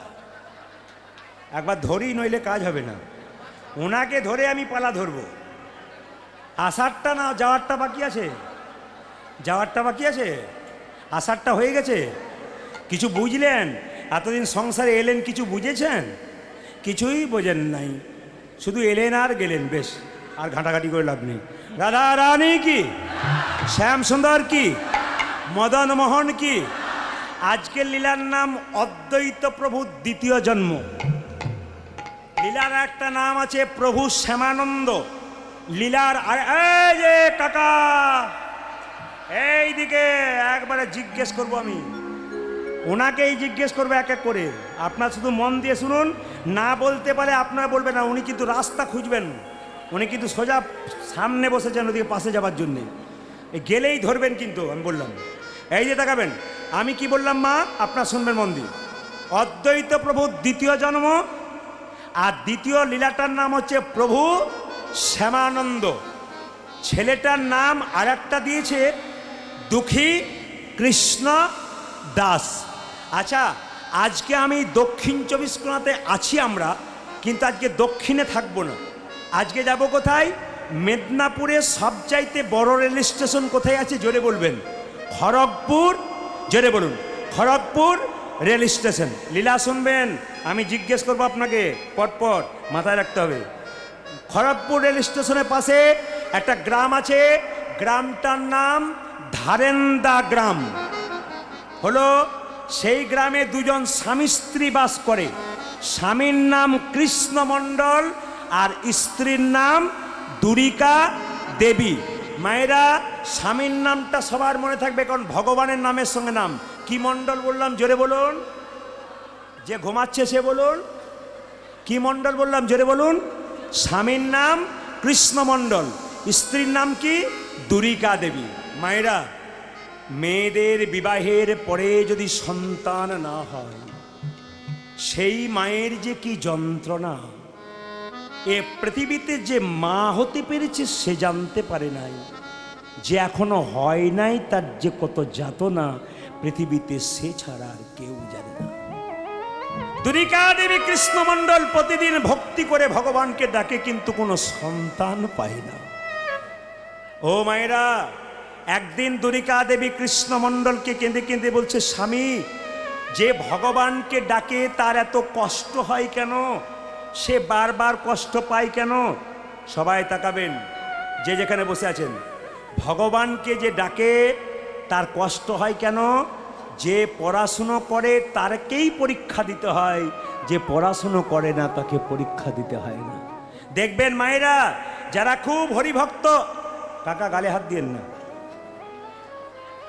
একবার ধরি, নইলে কাজ হবে না। ওনাকে ধরে আমি পালা ধরবো। আসারটা না যাওয়ারটা বাকি আছে? যাওয়ারটা বাকি আছে, আসারটা হয়ে গেছে। কিছু বুঝলেন? এতদিন সংসারে এলেন, কিছু বুঝেছেন? কিছুই বোঝেন নাই, শুধু এলেন আর গেলেন। বেশ, আর ঘাঁটাঘাঁটি করে লাভ নেই। রাধা রানী কি, শ্যাম সুন্দর কি, মদন মোহন কি। আজকের লীলার নাম অদ্বৈত প্রভুর দ্বিতীয় জন্ম। লীলার একটা নাম আছে প্রভু শ্যামানন্দ। লীলার আর এই যে কাকা, এই দিকে একবারে জিজ্ঞেস করব আমি, ওনাকেই জিজ্ঞেস করবো এক এক করে। আপনার শুধু মন দিয়ে শুনুন, না বলতে পারে আপনারা বলবেন না। উনি কিন্তু রাস্তা খুঁজবেন, উনি কিন্তু সোজা সামনে বসেছেন ওদিকে পাশে যাবার জন্যে। গেলেই ধরবেন কিন্তু, আমি বললাম। এই যে তাকাবেন, আমি কি বললাম মা, আপনার শুনবেন মন দিয়ে। অদ্বৈত প্রভুর দ্বিতীয় জন্ম, আর দ্বিতীয় লীলাটার নাম হচ্ছে প্রভু শ্যামানন্দ। ছেলেটার নাম আর একটা দিয়েছে দুঃখী কৃষ্ণ দাস। আচ্ছা, আজকে আমি দক্ষিণ 24 পরগনাতে আছি আমরা, কিন্তু আজকে দক্ষিণে থাকবো না। আজকে যাব কোথায়? মেদিনীপুরে সবচাইতে বড় রেল স্টেশন কোথায় আছে জোরে বলবেন? খড়গপুর। জোরে বলুন, খড়গপুর রেল স্টেশন। লীলা শুনবেন, আমি জিজ্ঞেস করবো আপনাকে, পটপট মাথায় রাখতে হবে। খড়গপুর রেল স্টেশনের পাশে একটা গ্রাম আছে, গ্রামটার নাম ধারেন্দা গ্রাম। হলো সেই গ্রামে দুজন স্বামী স্ত্রী বাস করে। স্বামীর নাম কৃষ্ণ মণ্ডল আর স্ত্রীর নাম দুরিকা দেবী। মায়েরা, স্বামীর নামটা সবার মনে থাকবে, কারণ ভগবানের নামের সঙ্গে নাম। কি মণ্ডল বললাম জোরে বলুন? যে ঘুমাচ্ছে সে বলুন। কি মণ্ডল বললাম জোরে বলুন? স্বামীর নাম কৃষ্ণ মণ্ডল, স্ত্রীর নাম কি? দুরিকা দেবী। মায়েরা, মেয়েদের বিবাহের পরে যদি সন্তান না হয়, সেই মায়ের যে কি যন্ত্রণা। এ পৃথিবীতে যে মা হতে পেরেছে সে জানতে পারে নাই, যে এখনো হয় নাই তার যে কত যাতনা পৃথিবীতে সে ছাড়া আর কেউ জানে না। দুরিকা দেবী কৃষ্ণ মণ্ডল প্রতিদিন ভক্তি করে ভগবানকে ডাকে, কিন্তু কোনো সন্তান পায় না। ও মায়েরা, একদিন দুরিকা দেবী কৃষ্ণ মণ্ডলকে কেঁদে কেঁদে বলছে, স্বামী, যে ভগবানকে ডাকে তার এত কষ্ট হয় কেন? সে বারবার কষ্ট পায় কেন? সবাই তাকাবেন, যে যেখানে বসে আছেন। ভগবানকে যে ডাকে তার কষ্ট হয় কেন? যে পড়াশুনো করে তারকেই পরীক্ষা দিতে হয়, যে পড়াশুনো করে না তাকে পরীক্ষা দিতে হয় না। দেখবেন মায়েরা, যারা খুব হরিভক্ত, কাকা গালে হাত দিয়েন না।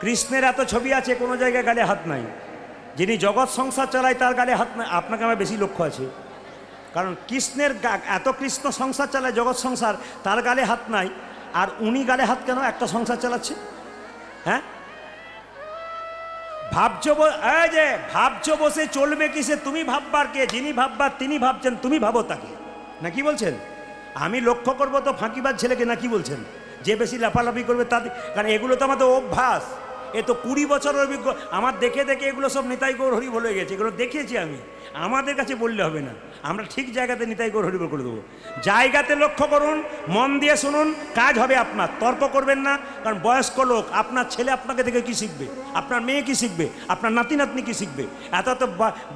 কৃষ্ণের এত ছবি আছে, কোনো জায়গায় গালে হাত নাই। যিনি জগৎ সংসার চালায় তার গালে হাত নাই। আপনাকে আমার বেশি লক্ষ্য আছে, কারণ কৃষ্ণের এত কৃষ্ণ সংসার চালায়, জগৎ সংসার, তার গালে হাত নাই। আর উনি গালে হাত কেন? একটা সংসার চালাচ্ছে। হ্যাঁ, ভাবছো বসে চলবে কিসে? তুমি ভাববার কে? যিনি ভাববার তিনি ভাবছেন, তুমি ভাবো তাকে। না কি বলছেন? আমি লক্ষ্য করবো তো ফাঁকিবাজ ছেলেকে, না কি বলছেন? যে বেশি লাফালাফি করবে তাদের, কারণ এগুলো তো আমাদের অভ্যাস। এ তো 20 বছরের অভিজ্ঞ। আমার দেখে দেখে এগুলো সব নিতাই গৌর হরি বলে গেছে, এগুলো দেখেছি আমি। আমাদের কাছে বললে হবে না, আমরা ঠিক জায়গাতে নিতাই গৌর হরি বল করে দেবো। জায়গাতে লক্ষ্য করুন, মন দিয়ে শুনুন, কাজ হবে আপনার। তর্ক করবেন না, কারণ বয়স্ক লোক, আপনার ছেলে আপনাকে দেখে কি শিখবে? আপনার মেয়ে কি শিখবে? আপনার নাতি নাতনি কি শিখবে? এত এত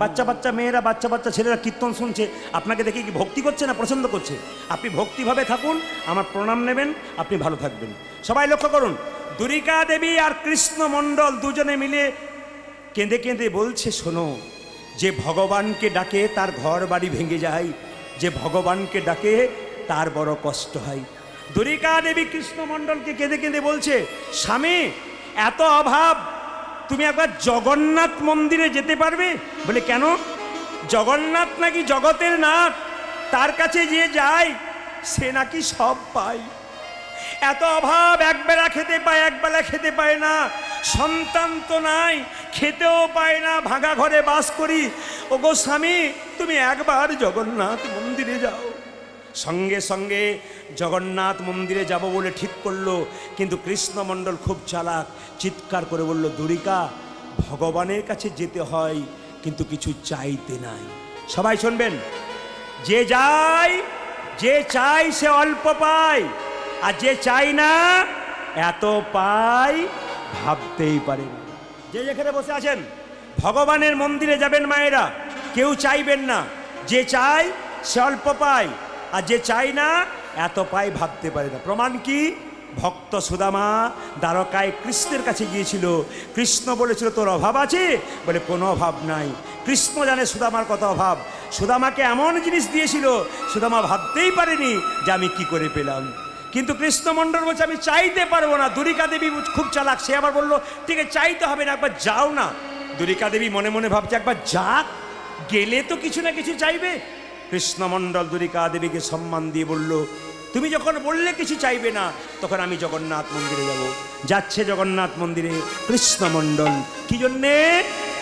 বাচ্চা বাচ্চা মেয়েরা, বাচ্চা বাচ্চা ছেলেরা কীর্তন শুনছে, আপনাকে দেখে কি ভক্তি করছে না পছন্দ করছে? আপনি ভক্তিভাবে থাকুন, আমার প্রণাম নেবেন, আপনি ভালো থাকবেন। সবাই লক্ষ্য করুন, দুরিকা দেবী আর কৃষ্ণ মণ্ডল দুজনে মিলে কেঁদে কেঁদে বলছে, শোনো, যে ভগবানকে ডাকে তার ঘর বাড়ি ভেঙে যায়, যে ভগবানকে ডাকে তার বড় কষ্ট হয়। দুরিকা দেবী কৃষ্ণ মণ্ডলকে কেঁদে কেঁদে বলছে, স্বামী, এত অভাব, তুমি একবার জগন্নাথ মন্দিরে যেতে পারবে? বলে কেন? জগন্নাথ নাকি জগতের নাথ, তার কাছে যে যায় সে নাকি সব পায়। এত অভাব, একবেলা খেতে পায়, একবেলা খেতে পায় না, সন্তান তো নাই, খেতেও পায় না, ভাঙা ঘরে বাস করি। ও গো স্বামী, তুমি একবার জগন্নাথ মন্দিরে যাও। সঙ্গে সঙ্গে জগন্নাথ মন্দিরে যাব বলে ঠিক করলো, কিন্তু কৃষ্ণ মণ্ডল খুব চালাক, চিৎকার করে বলল, দুরিকা, ভগবানের কাছে যেতে হয়, কিন্তু কিছু চাইতে নাই। সবাই শুনবেন, যে যায়, যে চাই সে অল্প পায়, আর যে চাই না এত পায় ভাবতেই পারে না। যে যেখানে বসে আছেন, ভগবানের মন্দিরে যাবেন মায়েরা, কেউ চাইবেন না। যে চায় সে অল্প পায়, আর যে চাই না এত পায় ভাবতে পারে না। প্রমাণ কি? ভক্ত সুদামা দ্বারকায় কৃষ্ণের কাছে গিয়েছিল। কৃষ্ণ বলেছিল তোর অভাব আছে? বলে কোনো অভাব নাই। কৃষ্ণ জানে সুদামার কত অভাব। সুদামাকে এমন জিনিস দিয়েছিল, সুদামা ভাবতেই পারেনি যে আমি কি করে পেলাম। কিন্তু কৃষ্ণমণ্ডল বলছে আমি চাইতে পারবো না। দুরিকা দেবী খুব চালাক, সে আবার বললো ঠিক আছে চাইতে হবে না, একবার যাও না। দুরিকা দেবী মনে মনে ভাবছে একবার যাক, গেলে তো কিছু না কিছু চাইবে। কৃষ্ণমণ্ডল দুরিকা দেবীকে সম্মান দিয়ে বলল তুমি যখন বললে কিছু চাইবে না, তখন আমি জগন্নাথ মন্দিরে যাব। যাচ্ছে জগন্নাথ মন্দিরে কৃষ্ণমণ্ডল, কি জন্যে?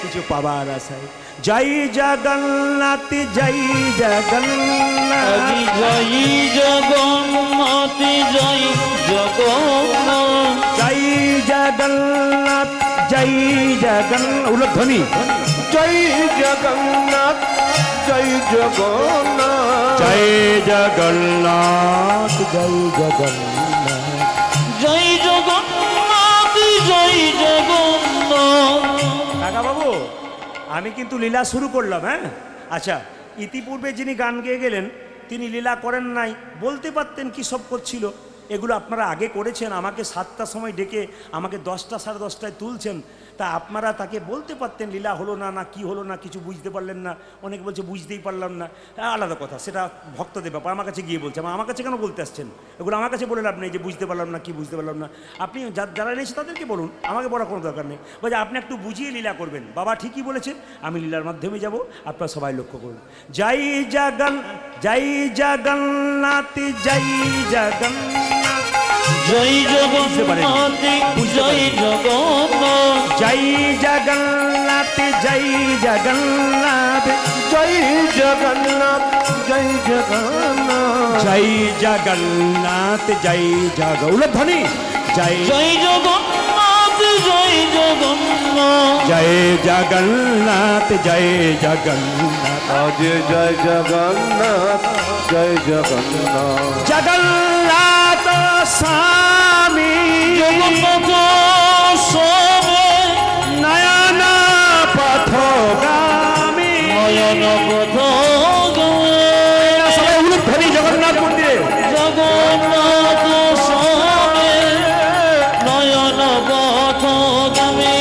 কিছু পাবার আশায়। জয় জগন্নাথ, জয় জগন্নাথ, জয় জগন্নাথ, জয় জগন্নাথ, জয় জগন্নাথ, জয় জগন্নাথ। উলধ্বনি জয় জগন্নাথ, জয় জগন্নাথ, জয় জগন্নাথ, জয় জগন্নাথ। জয় জগন্নাথ, জয় জগন্নাথ। কাকা বাবু, আমি কিন্তু লীলা শুরু করলাম। হ্যাঁ, আচ্ছা, ইতিপূর্বে যিনি গান গেয়ে গেলেন তিনি লীলা করেন নাই, বলতে পারতেন কি সব করছিল। এগুলো আপনারা আগে করেছেন, আমাকে 7টার সময় ডেকে আমাকে 10টা সাড়ে 10টায় তুলছেন। তা আপনারা তাকে বলতে পারতেন লীলা হলো না, না কি হলো না, কিছু বুঝতে পারলেন না। অনেকে বলছে বুঝতেই পারলাম না, আলাদা কথা, সেটা ভক্তদের ব্যাপার। আমার কাছে গিয়ে বলছে, আমার কাছে কেন বলতে আসছেন? এগুলো আমার কাছে বলে লাভ নেই যে বুঝতে পারলাম না, কি বুঝতে পারলাম না। আপনি যারা এনেছে তাদেরকে বলুন, আমাকে বলার কোনো দরকার নেই। বলছে আপনি একটু বুঝিয়ে লীলা করবেন। বাবা ঠিকই বলেছে, আমি লীলার মাধ্যমে যাব, আপনারা সবাই লক্ষ্য করুন। জয় জগন, জয় জগন্নাথ, জয় জগন্নাথ, জয় জগন্নাথ, জয় জগন্নাথ, জয় জগন্নাথ, জয় জগন্নাথ, জয় জগন্নাথ, জয় জগন্নাথ, জয় জগন্নাথ, জয় জগ উলধ্বনি জয় জয় জগন্নাথ, জয় জগন্নাথ, জয় জগন্নাথ, জয় জগন্নাথ, আজ জয় জগন্নাথ, জয় জগন্নাথ, জগন্নাথ স্বামী জগন্নাথ স্বামী, নয়ন পথগামী। নয়ন পথগামী। সবাই উলধ্বনি জগন্নাথ মন্দিরে। জগন্নাথ স্বামী, নয়ন পথগামী।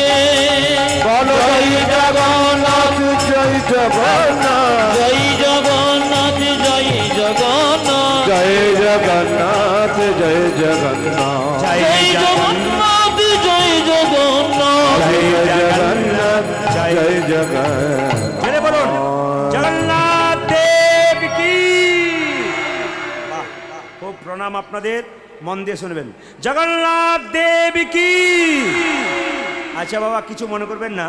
বলো জয় জগন্নাথ, জয় জগন্নাথ, জয় জগন্নাথ, জয় জগন্নাথ, জয় জগন্নাথ, জয় জগন্নাথ, জয় জয় জগন্নাথ, জয় জগন্নাথ, জয় জগন্নাথ, জয় জগন্নাথ। জয় বলুন জগন্নাথ দেব কি। বাহ, খুব প্রণাম আপনাদের, মন দিয়ে শুনবেন। জগন্নাথ দেব কি। আচ্ছা বাবা, কিছু মনে করবেন না,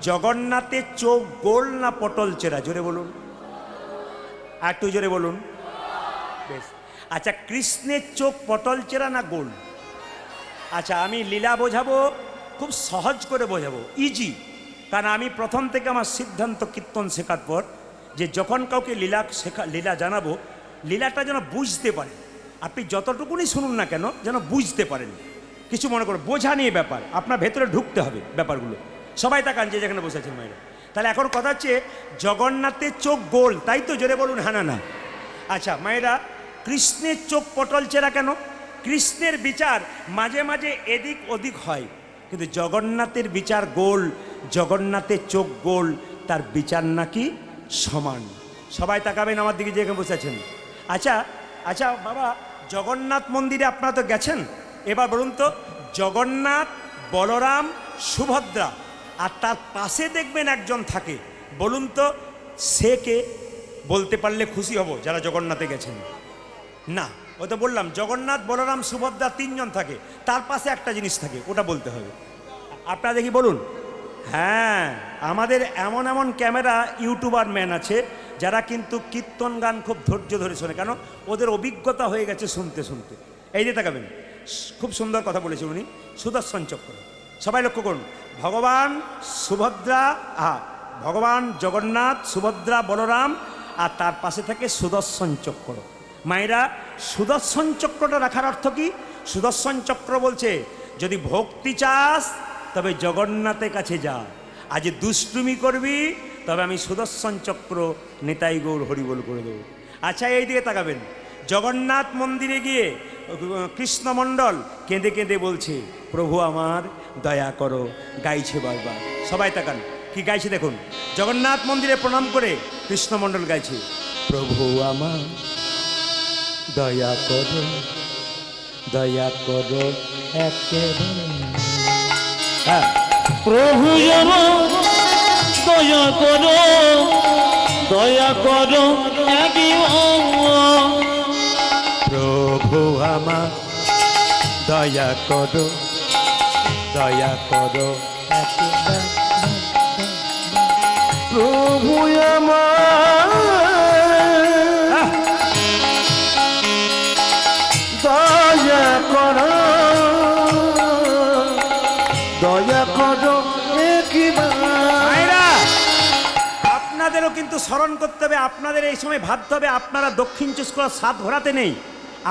জগন্নাথের চোখ গোল না পটল চেরা? জোরে বলুন, আর একটু জোরে বলুন। বেশ, আচ্ছা, কৃষ্ণের চোখ পটল চেরা না গোল? আচ্ছা, আমি লীলা বোঝাবো, খুব সহজ করে বোঝাবো, ইজি। কারণ আমি প্রথম থেকে আমার সিদ্ধান্ত কীর্তন শেখার পর যে যখন কাউকে লীলা জানাবো, লীলাটা যেন বুঝতে পারে। আপনি যতটুকুনি শুনুন না কেন, যেন বুঝতে পারেন। কিছু মনে করো, বোঝা নিয়ে ব্যাপার, আপনার ভেতরে ঢুকতে হবে ব্যাপারগুলো। সবাই তাকান যে যেখানে বসে আছেন মায়েরা। তাহলে এখন কথা হচ্ছে জগন্নাথের চোখ গোল, তাই তো? জোরে বলুন হ্যাঁ না না। আচ্ছা মায়েরা, কৃষ্ণের চোখ পটল চেরা কেন? কৃষ্ণের বিচার মাঝে মাঝে এদিক ওদিক হয়, কিন্তু জগন্নাথের বিচার গোল। জগন্নাথের চোখ গোল, তার বিচার নাকি সমান। সবাই তাকাবেন আমার দিকে যেখানে বসে আছেন। আচ্ছা আচ্ছা বাবা, জগন্নাথ মন্দিরে আপনারা তো গেছেন, এবার বলুন তো, জগন্নাথ, বলরাম, সুভদ্রা, আর তার পাশে দেখবেন একজন থাকে, বলুন তো সে কে? বলতে পারলে খুশি হব যারা জগন্নাথে গেছেন। না, ও তো বললাম জগন্নাথ, বলরাম, সুভদ্রা তিনজন থাকে, তার পাশে একটা জিনিস থাকে, ওটা বলতে হবে। আপনারা দেখি বলুন। হ্যাঁ, আমাদের এমন এমন ক্যামেরা ইউটিউবার ম্যান আছে যারা কিন্তু কীর্তন গান খুব ধৈর্য ধরে শোনে, কেন? ওদের অভিজ্ঞতা হয়ে গেছে শুনতে শুনতে। এই যে তাকাবেন, খুব সুন্দর কথা বলেছে উনি, সুদর্শন চক্র। সবাই লক্ষ্য করুন, ভগবান সুভদ্রা ভগবান জগন্নাথ, সুভদ্রা, বলরাম, আর তার পাশে থাকে সুদর্শন চক্র। মায়েরা, সুদর্শন চক্রটা রাখার অর্থ কি? সুদর্শন চক্র বলছে যদি ভক্তি চাস তবে জগন্নাথের কাছে যা, আজ দুষ্টুমি করবি তবে আমি সুদর্শন চক্র নেতাই গৌর হরিবোল করে দেবো। আচ্ছা, এই দিকে তাকাবেন। জগন্নাথ মন্দিরে গিয়ে কৃষ্ণমণ্ডল কেঁদে কেঁদে বলছে, প্রভু আমার দয়া করো, গাইছে বারবার। সবাই তাকান, কি গাইছে দেখুন। জগন্নাথ মন্দিরে প্রণাম করে কৃষ্ণমণ্ডল গাইছে, প্রভু আমার দয়া করো, দয়া করো একেবারে। হ্যাঁ, প্রভু আমার দয়া করো, দয়া করো একবার। প্রভু আমার দয়া করো, দয়া করো একেবারে। প্রভু আমার দয়া করো, দয়া করো একবার। মায়েরা, আপনাদেরও কিন্তু স্মরণ করতে হবে, আপনাদের এই সময় ভাবতে হবে, আপনারা দক্ষিণ চব্বিশ পরগনার স্বাদ ভরাতে নেই।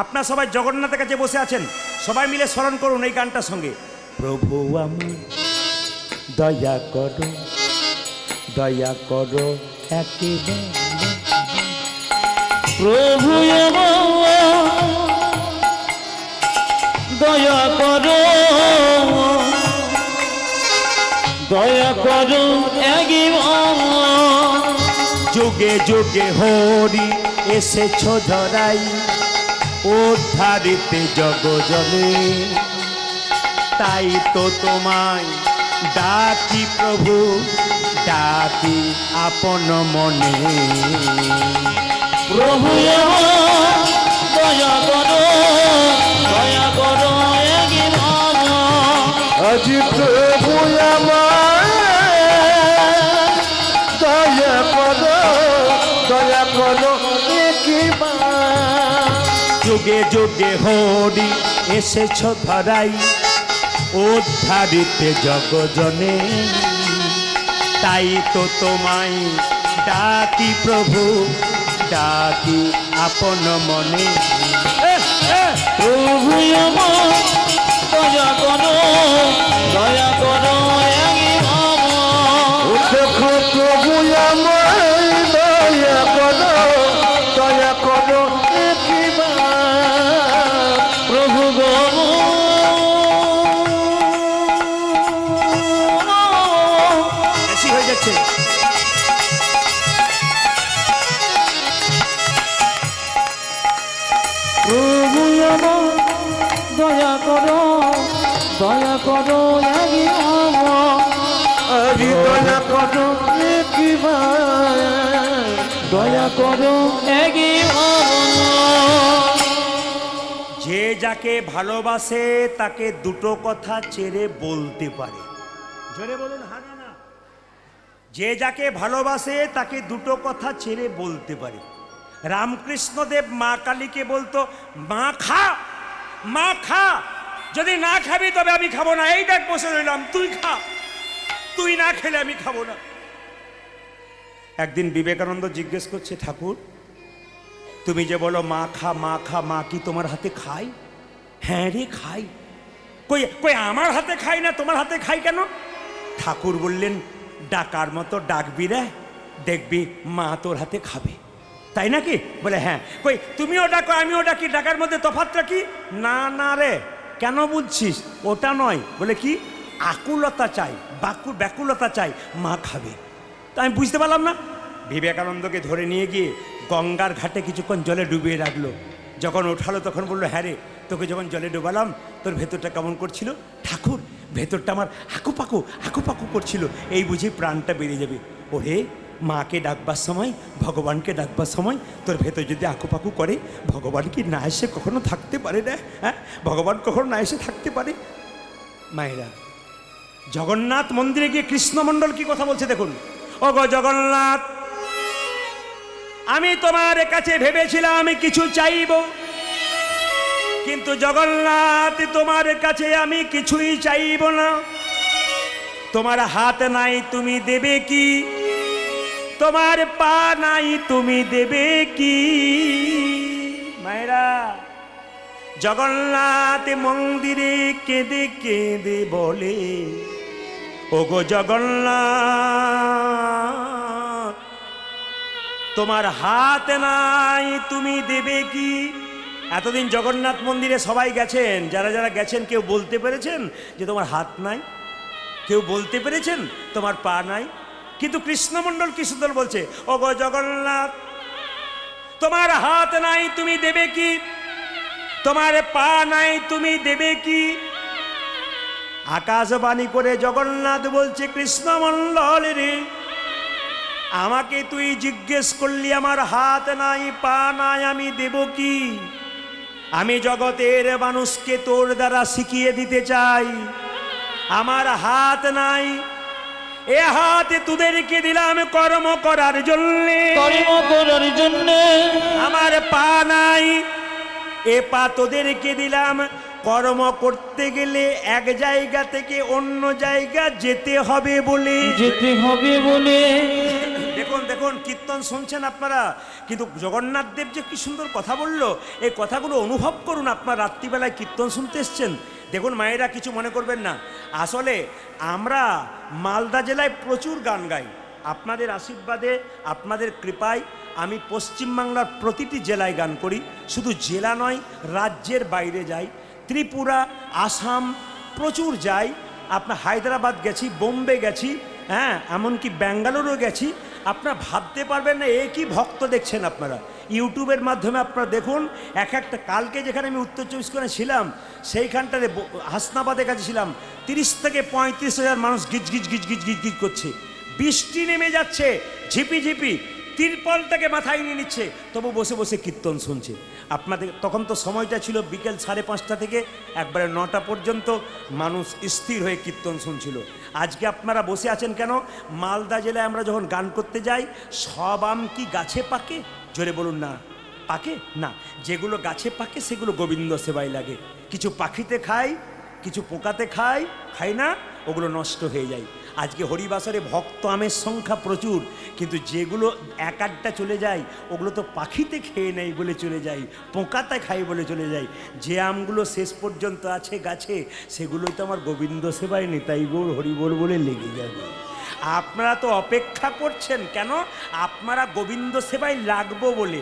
আপনারা সবাই জগন্নাথের কাছে বসে আছেন, সবাই মিলে স্মরণ করুন এই গানটার সঙ্গে, প্রভু আমি দয়া করো, দয়া করো একেবারে। প্রভু আমার দয়া করো, দয়া করো একবার। যুগে যুগে হরি এসেছ ধরাই, উদ্ধারিতে জগজনে, তাই তো তোমায় ডাকি প্রভু, ডাকি আপন মনে। প্রভু আমার দয়া করো, দয়া করো একবার। আজ প্রভু আমার দয়া করো, দয়া করো একবার। যুগে যুগে হরি এসেছ ধরাই, উদ্ধারিতে জগজনে, তাই তো তোমায় ডাকি প্রভু, ডাকি আপন মনে। প্রভু আমার দয়া করো, দয়া করো একবার। দেখো প্রভু আমার দয়া করো, দয়া করো একবার। প্রভু গো বেশি হয়ে যাচ্ছে। প্রভু আমার দয়া করো, দয়া করো একবার। আরে দয়া করো একবার। দয়া করো একবার। যে যাকে ভালোবাসে তাকে দুটো কথা ছেড়ে বলতে পারে। জোরে বলুন, হ্যাঁ না না। যে যাকে ভালোবাসে তাকে দুটো কথা ছেড়ে বলতে পারে। রামকৃষ্ণদেব মা কালীকে বলতো, মা খা, মা খা, যদি না খাবি তবে আমি খাবো না। এই দেখ বসে রইলাম, তুই খা, তুই না খেলে আমি খাবো না। একদিন বিবেকানন্দ জিজ্ঞেস করছে, ঠাকুর তুমি যে বলো মা খা, মা খা, মা কি তোমার হাতে খাই? হ্যাঁ রে খাই। কই কই আমার হাতে খাই না, তোমার হাতে খাই কেন? ঠাকুর বললেন, ডাকার মতো ডাকবি রে, দেখবি মা তোর হাতে খাবে। তাই নাকি? বলে হ্যাঁ। কই তুমিও ডাকো আমিও ডাকি, ডাকার মধ্যে তফাৎটা কি? না না রে, কেন বুঝছিস? ওটা নয়। বলে কি? আকুলতা চাই, ব্যাকুলতা চাই, মা খাবে। তা আমি বুঝতে পারলাম না। বিবেকানন্দকে ধরে নিয়ে গিয়ে গঙ্গার ঘাটে কিছুক্ষণ জলে ডুবিয়ে রাখলো। যখন ওঠালো তখন বললো, হ্যাঁ রে, তোকে যখন জলে ডুবালাম তোর ভেতরটা কেমন করছিল? ঠাকুর, ভেতরটা আমার আকুপাকু আকুপাকু করছিল, এই বুঝি প্রাণটা বেরিয়ে যাবে। ওরে, মাকে ডাকবার সময়, ভগবানকে ডাকবার সময় তোর ভেতর যদি আকুপাকু করে, ভগবান কি না এসে কখনো থাকতে পারে না? হ্যাঁ, ভগবান কখনো না এসে থাকতে পারে? মায়েরা, জগন্নাথ মন্দিরে গিয়ে কৃষ্ণমণ্ডল কি কথা বলছে দেখুন। ও গো জগন্নাথ, আমি তোমার কাছে ভেবেছিলাম আমি কিছু চাইব, কিন্তু জগন্নাথ তোমার কাছে আমি কিছুই চাইব না। তোমার হাত নাই তুমি দেবে কি, তোমার পা নাই তুমি দেবে কি। মায়েরা, জগন্নাথ মন্দিরে কেঁদে কেঁদে বলে, ওগো জগন্নাথ, তোমার হাত নাই তুমি দেবে কি। এতদিন জগন্নাথ মন্দিরে সবাই গেছেন, যারা যারা গেছেন কেউ বলতে পেরেছেন যে তোমার হাত নাই? কেউ বলতে পেরেছেন তোমার পা নাই? কিন্তু কৃষ্ণমণ্ডল কি সুন্দর বলছে, ওগো জগন্নাথ, তোমার হাত নাই তুমি দেবে কি, তোমার পা নাই তুমি দেবে কি। আকাশবাণী করে জগন্নাথ বলছে, কৃষ্ণমণ্ডল রে, আমাকে তুই জিজ্ঞেস করলি আমার হাত নাই পা নাই, আমি দেব কি? আমি জগতের মানুষকে তোর দ্বারা শিখিয়ে দিতে চাই, আমার হাত নাই, এ হাতে তোদেরকে দিলাম কর্ম করার জন্যে, কর্ম করার জন্য। আমার পা নাই, এ পা তোদেরকে দিলাম কর্ম করতে গেলে এক জায়গা থেকে অন্য জায়গা যেতে হবে বলে, যেতে হবে বলে। দেখুন দেখুন, কীর্তন শুনছেন আপনারা, কিন্তু জগন্নাথ দেব যে কি সুন্দর কথা বললো, এই কথাগুলো অনুভব করুন। আপনার রাত্রিবেলায় কীর্তন শুনতে এসছেন, দেখুন মায়েরা কিছু মনে করবেন না, আসলে আমরা মালদা জেলায় প্রচুর গান গাই। আপনাদের আশীর্বাদে, আপনাদের কৃপায় আমি পশ্চিমবাংলার প্রতিটি জেলায় গান করি। শুধু জেলা নয়, রাজ্যের বাইরে যাই, ত্রিপুরা, আসাম প্রচুর যাই। আপনার হায়দ্রাবাদ গেছি, বোম্বে গেছি, হ্যাঁ, এমনকি ব্যাঙ্গালোরও গেছি। আপনারা ভাবতে পারবেন না এ কি ভক্ত দেখছেন আপনারা। ইউটিউবের মাধ্যমে আপনারা দেখুন, এক একটা, কালকে যেখানে আমি উত্তর চব্বিশ পরগনা ছিলাম, সেইখানটাতে হাসনাবাদের কাছে ছিলাম, 30 থেকে 35,000 মানুষ গিজ গিজ গিজ গিজ গিজ গিজ করছে। বৃষ্টি নেমে যাচ্ছে ঝিপি ঝিপি, তিরপলটাকে মাথায় নিয়ে নিচ্ছে, তবু বসে বসে কীর্তন শুনছে। আপনাদের তখন তো সময়টা ছিল বিকেল 5:30 থেকে একবারে 9টা পর্যন্ত মানুষ স্থির হয়ে কীর্তন শুনছিল। আজকে আপনারা বসে আছেন কেন? মালদা জেলায় আমরা যখন গান করতে যাই, সব আম কি গাছে পাকে? জোরে বলুন না। পাকে না, যেগুলো গাছে পাকে সেগুলো গোবিন্দ সেবায় লাগে। কিছু পাখিতে খায়, কিছু পোকাতে খায়, খায় না, ওগুলো নষ্ট হয়ে যায়। আজকে হরিবাসরে ভক্ত আমের সংখ্যা প্রচুর, কিন্তু যেগুলো এক আধটা চলে যায় ওগুলো তো পাখিতে খেয়ে নেয় বলে চলে যায়, পোকাতে খায় বলে চলে যায়। যে আমগুলো শেষ পর্যন্ত আছে গাছে, সেগুলোই তো আমার গোবিন্দ সেবায় নিতাই গৌর হরিবোল বলে লেগে যাবে। আপনারা তো অপেক্ষা করছেন কেন? আপনারা গোবিন্দ সেবায় লাগবো বলে।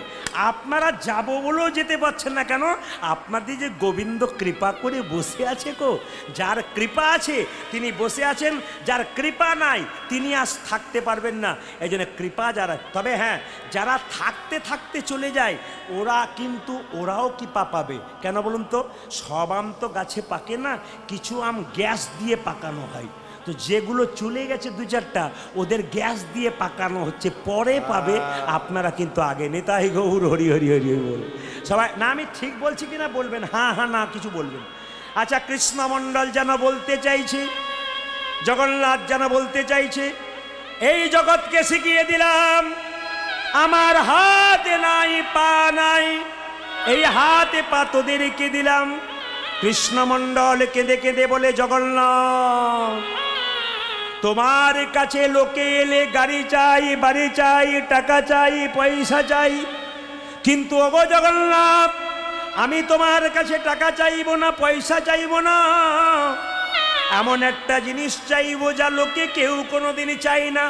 আপনারা যাব বলেও যেতে পারছেন না কেন? আপনাদের যে গোবিন্দ কৃপা করে বসে আছে গো, যার কৃপা আছে তিনি বসে আছেন, যার কৃপা নাই তিনি আজ থাকতে পারবেন না। এই জন্য কৃপা যারা, তবে হ্যাঁ, যারা থাকতে থাকতে চলে যায় ওরা কিন্তু ওরাও কৃপা পাবে। কেন বলুন তো? সব আম তো গাছে পাকে না, কিছু আম গ্যাস দিয়ে পাকানো হয়। তো যেগুলো চলে গেছে 2-4টা, ওদের গ্যাস দিয়ে পাকানো হচ্ছে, পরে পাবে। আপনারা কিন্তু আগে নেতাই গৌর হরি হরি হরি হরি বল সবাই। না আমি ঠিক বলছি কিনা বলবেন, হ্যাঁ হ্যাঁ না কিছু বলবেন। আচ্ছা, কৃষ্ণমণ্ডল যেন বলতে চাইছে, জগন্নাথ যেন বলতে চাইছে, এই জগৎকে শিখিয়ে দিলাম আমার হাতে নাই পা নাই, এই হাতে পা তোদেরকে দিলাম। কৃষ্ণমণ্ডল কেঁদে কেঁদে বলে, জগন্নাথ, তোমার কাছে লোকে এলে গাড়ি চাই, বাড়ি চাই, টাকা চাই, পয়সা চাই, কিন্তু ওগো জগন্নাথ, আমি তোমার কাছে টাকা চাইব না, পয়সা চাইব না, এমন একটা জিনিস চাইব যা লোকে কেউ কোনোদিনই চাই না।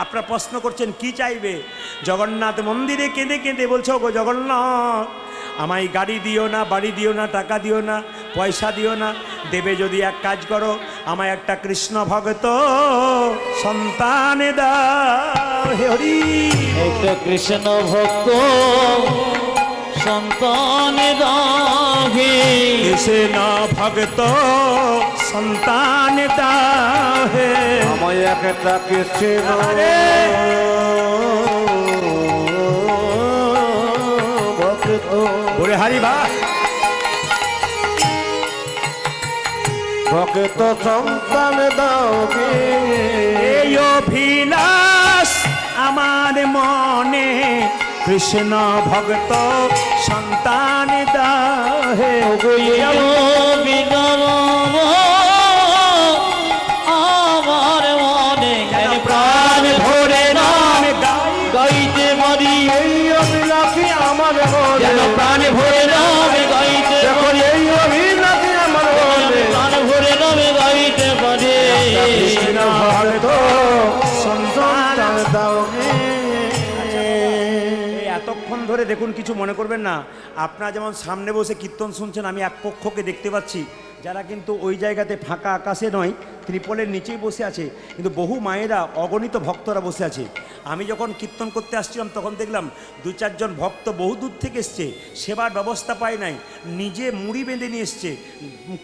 আপনারা প্রশ্ন করছেন কি চাইবে? জগন্নাথ মন্দিরে কেঁদে কেঁদে বলছে, ওগো জগন্নাথ, আমায় গাড়ি দিও না, বাড়ি দিও না, টাকা দিও না, পয়সা দিও না, দেবে যদি এক কাজ করো, আমায় একটা কৃষ্ণ ভক্ত সন্তান দাও। হে হরি, একটা কৃষ্ণ ভক্ত সন্তান দাও, হে কৃষ্ণ ভক্ত সন্তান দাও, হে আমায় একটা কৃষ্ণ ভক্ত, ওরে হারি বা ভক্ত সন্তান দাও গে। এই অভিলাষ আমার মনে, কৃষ্ণ ভক্ত সন্তান দাও, হে বিদর আমার গাইতে পারি এই অভিলাষী আমার হলে যেন প্রাণে ভরে নামে গাইতে দেখো পারি এই অভিলাষী আমার হলে প্রাণে ভরে নামে গাইতে পারি কৃষ্ণ ভক্ত সন্তান দাও গে। এই এতক্ষণ ধরে দেখুন, কিছু মনে করবেন না, আপনারা যেমন সামনে বসে কীর্তন শুনছেন, আমি এক পক্ষকে দেখতে পাচ্ছি যারা কিন্তু ওই জায়গাতে ফাঁকা আকাশে নয়, ত্রিপলের নিচেই বসে আছে, কিন্তু বহু মায়েরা অগণিত ভক্তরা বসে আছে। আমি যখন কীর্তন করতে আসছিলাম তখন দেখলাম 2-4 জন ভক্ত বহু দূর থেকে এসছে, সেবার ব্যবস্থা পায় নাই, নিজে মুড়ি বেঁধে নিয়ে এসছে,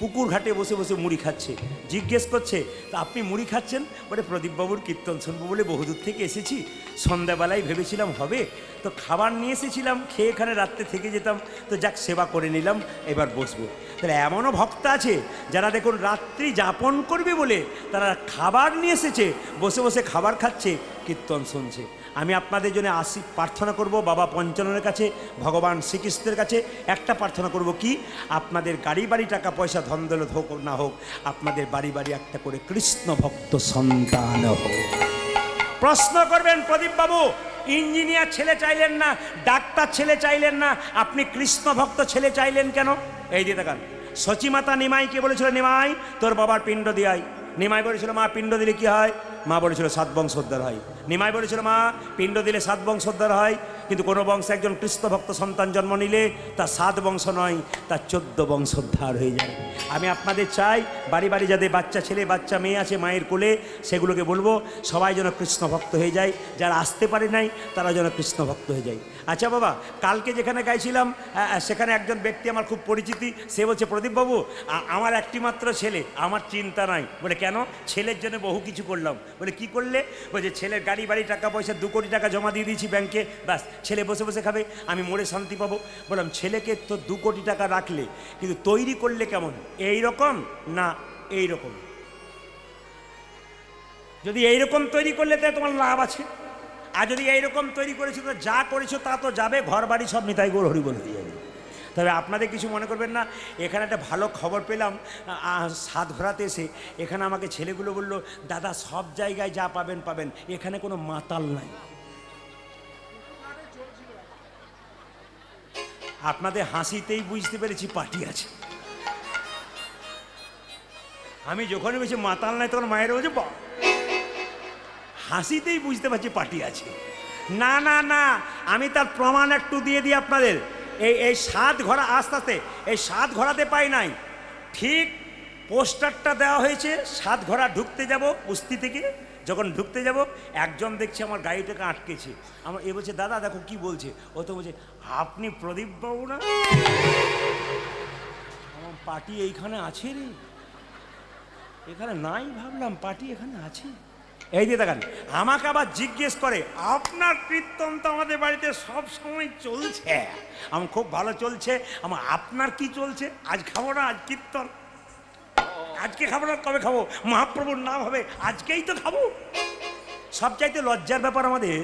পুকুর ঘাটে বসে বসে মুড়ি খাচ্ছে। জিজ্ঞেস করছে, তা আপনি মুড়ি খাচ্ছেন? বলে প্রদীপবাবুর কীর্তন শুনবো বলে বহু দূর থেকে এসেছি, সন্ধ্যাবেলায় ভেবেছিলাম হবে, তো খাবার নিয়ে এসেছিলাম, খেয়ে এখানে রাত্রে থেকে যেতাম, তো যাক সেবা করে নিলাম, এবার বসবো। তাহলে এমনও ভক্ত আছে যারা দেখুন রাত্রি যাপন করবে বলে তারা খাবার নিয়ে এসেছে, বসে বসে খাবার খাচ্ছে, কীর্তন শুনছে। আমি আপনাদের জন্য প্রার্থনা করব বাবা পঞ্চাননের কাছে, ভগবান শ্রীকৃষ্ণের কাছে একটা প্রার্থনা করব, কি আপনাদের গাড়ি বাড়ি টাকা পয়সা ধন দৌলত হোক না হোক, আপনাদের বাড়ি বাড়ি একটা করে কৃষ্ণ ভক্ত সন্তান হোক। প্রশ্ন করবেন, প্রদীপবাবু ইঞ্জিনিয়ার ছেলে চাইলেন না, ডাক্তার ছেলে চাইলেন না, আপনি কৃষ্ণ ভক্ত ছেলে চাইলেন কেন? এই দিয়ে দেখান, সচিমাতা নিমাইকে বলেছিল, নিমাই তোর বাবার পিণ্ড দিয়াই। নিমাই বলেছিল, মা পিণ্ড দিলে কি হয়? মা বলেছিল 7 বংশোদ্ধার হয়। নিমাই বলেছিল, মা পিণ্ড দিলে 7 বংশোদ্ধার হয়, কিন্তু কোনো বংশে একজন কৃষ্ণ ভক্ত সন্তান জন্ম নিলে তার 7 বংশ নয়, তার 14 বংশোদ্ধার হয়ে যায়। আমি আপনাদের চাই বাড়ি বাড়ি যাদের বাচ্চা ছেলে বাচ্চা মেয়ে আছে মায়ের কোলে, সেগুলোকে বলবো সবাই যেন কৃষ্ণ ভক্ত হয়ে যায়, যারা আসতে পারে নাই তারা যেন কৃষ্ণ ভক্ত হয়ে যায়। আচ্ছা বাবা, কালকে যেখানে গাইছিলাম সেখানে একজন ব্যক্তি আমার খুব পরিচিতি, সে বলছে, প্রদীপবাবু আমার একটি মাত্র ছেলে, আমার চিন্তা নাই। বলে কেন? ছেলের জন্য বহু কিছু করলাম। বলে কি করলে? বলছে ছেলের গাড়ি বাড়ি টাকা পয়সা 2 কোটি টাকা জমা দিয়ে দিয়েছি ব্যাংকে, ব্যাস ছেলে বসে বসে খাবে, আমি মরে শান্তি পাবো। বললাম ছেলেকে তো 2 কোটি টাকা রাখলে, কিন্তু তৈরি করলে কেমন? এই রকম না এই রকম? যদি এইরকম তৈরি করলে তাহলে তোমার লাভ আছে, আর যদি এইরকম তৈরি করেছো তো যা করেছো তা তো যাবে, ঘর বাড়ি সব নিতাই গৌর হরিবল হয়ে যাবে। তবে আপনাদের কিছু মনে করবেন না, এখানে একটা ভালো খবর পেলাম, সাতঘরাতে এসে এখানে আমাকে ছেলেগুলো বলল, দাদা সব জায়গায় যা পাবেন পাবেন, এখানে কোনো মাতাল নাই। আপনাদের হাসিতেই বুঝতে পেরেছি পার্টি আছে। আমি যখনই বলছি মাতাল নাই, তখন মায়ের বলছে হাসিতেই বুঝতে পারছি পার্টি আছে। না না না, আমি তার প্রমাণ একটু দিয়ে দিই আপনাদের। এই 7 ঘোড়া আস্তে আস্তে এই 7 ঘোড়াতে পাই নাই, ঠিক পোস্টারটা দেওয়া হয়েছে 7 ঘোড়া ঢুকতে যাব বস্তি থেকে, যখন ঢুকতে যাব একজন দেখছে আমার গাড়িটাকে আটকেছে, আমার এ বলছে, দাদা দেখো কি বলছে, ও তো বলছে, আপনি প্রদীপবাবু না? আমার পার্টি এইখানে আছে রে, এখানে নাই, ভাবলাম পার্টি এখানে আছে। এই দিয়ে দেখান, আমাকে আবার জিজ্ঞেস করে, আপনার কীর্তন তো আমাদের বাড়িতে সব সময় চলছে। আমার খুব ভালো চলছে। আমার আপনার কি চলছে? আজ খাবো না, আজ কীর্তন, আজকে খাবো না, কবে খাবো? মহাপ্রভুর নাম হবে, আজকেই তো খাবো। সবচাইতে লজ্জার ব্যাপার আমাদের,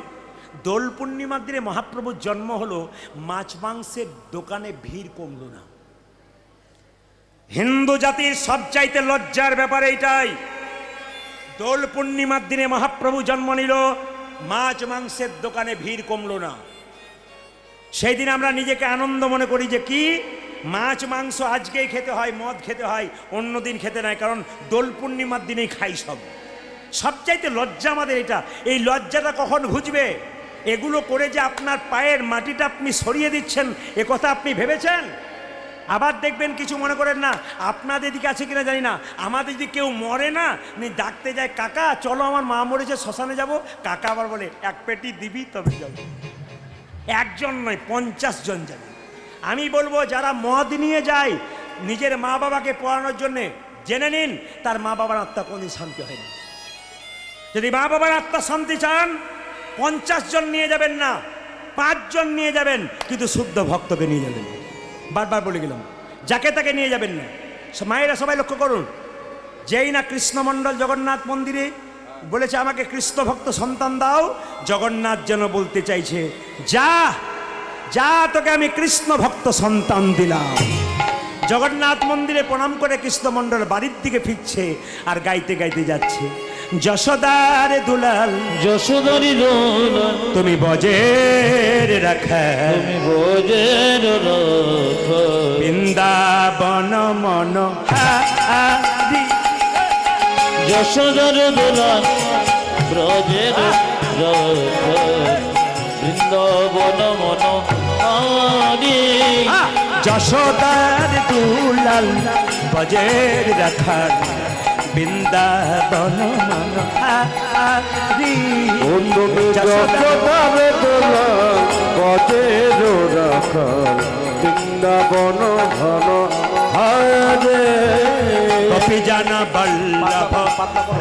দোল পূর্ণিমার দিনে মহাপ্রভুর জন্ম হলো, মাছ মাংসের দোকানে ভিড় কমলো না। হিন্দু জাতির সবচাইতে লজ্জার ব্যাপার এইটাই, দোল পূর্ণিমার দিনে মহাপ্রভু জন্ম নিল, মাছ মাংসের দোকানে ভিড় কমলো না। সেই দিন আমরা নিজেকে আনন্দ মনে করি যে কি মাছ মাংস আজকেই খেতে হয়, মদ খেতে হয়, অন্য দিন খেতে নাই, কারণ দোল পূর্ণিমার দিনেই খাই সব। সবচাইতে লজ্জা আমাদের এটা। এই লজ্জাটা কখন ঘুচবে? এগুলো করে যে আপনার পায়ের মাটিটা আপনি সরিয়ে দিচ্ছেন, এ কথা আপনি ভেবেছেন? আবার দেখবেন, কিছু মনে করেন না, আপনাদের দিকে আছে কিনা জানি না, আমাদের যদি কেউ মরে না, ডাকতে যায়, কাকা চলো আমার মা মরেছে শ্মশানে যাব, কাকা আবার বলে 1 পেটি দিবি তবে যাবো। 1 জন নয়, 50 জন যাবে। আমি বলবো, যারা মদ নিয়ে যায় নিজের মা বাবাকে পড়ানোর জন্যে, জেনে নিন তার মা বাবার আত্মা কোনদিন শান্তি হয় না। যদি মা বাবার আত্মা শান্তি চান, 50 জন নিয়ে যাবেন না, 5 জন নিয়ে যাবেন, কিন্তু শুদ্ধ ভক্তকে নিয়ে যাবেন। বারবার বলে গেলাম, যাকে তাকে নিয়ে যাবেন না। মায়েরা সবাই লক্ষ্য করুন, যেই না কৃষ্ণমণ্ডল জগন্নাথ মন্দিরে বলেছে আমাকে কৃষ্ণ ভক্ত সন্তান দাও, জগন্নাথ যেন বলতে চাইছে, যা যা তোকে আমি কৃষ্ণ ভক্ত সন্তান দিলাম। জগন্নাথ মন্দিরে প্রণাম করে কৃষ্ণমণ্ডল বাড়ির দিকে ফিরছে আর গাইতে গাইতে যাচ্ছে, যশোদার দুলাল যশোদারি দোলা তুমি বজের রাখা তুমি বোঝের রাখা বৃন্দাবন মন হারি যশোদার দোলা ব্রজের রাখা বৃন্দাবন মন হারি যশোদার দুলাল বজের রাখা বৃন্দাবন মন হারি ও তুমি যশোদারে দোলাল বজের রাখাল বৃন্দাবন ঘন হারে গোপী জন বল্লভ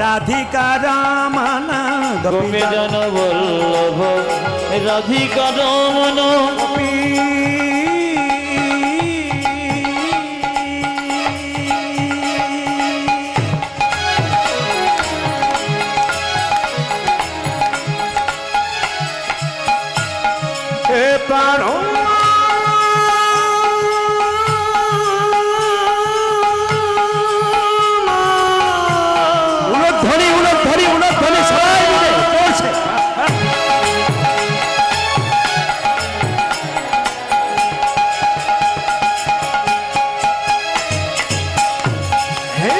রাধিকা রমনা গোপী জন বল্লভ রাধিকা রমন হে প্রাণ উলধ্বনি উলধ্বনি উলধ্বনি সবাই মিলে চলছে হে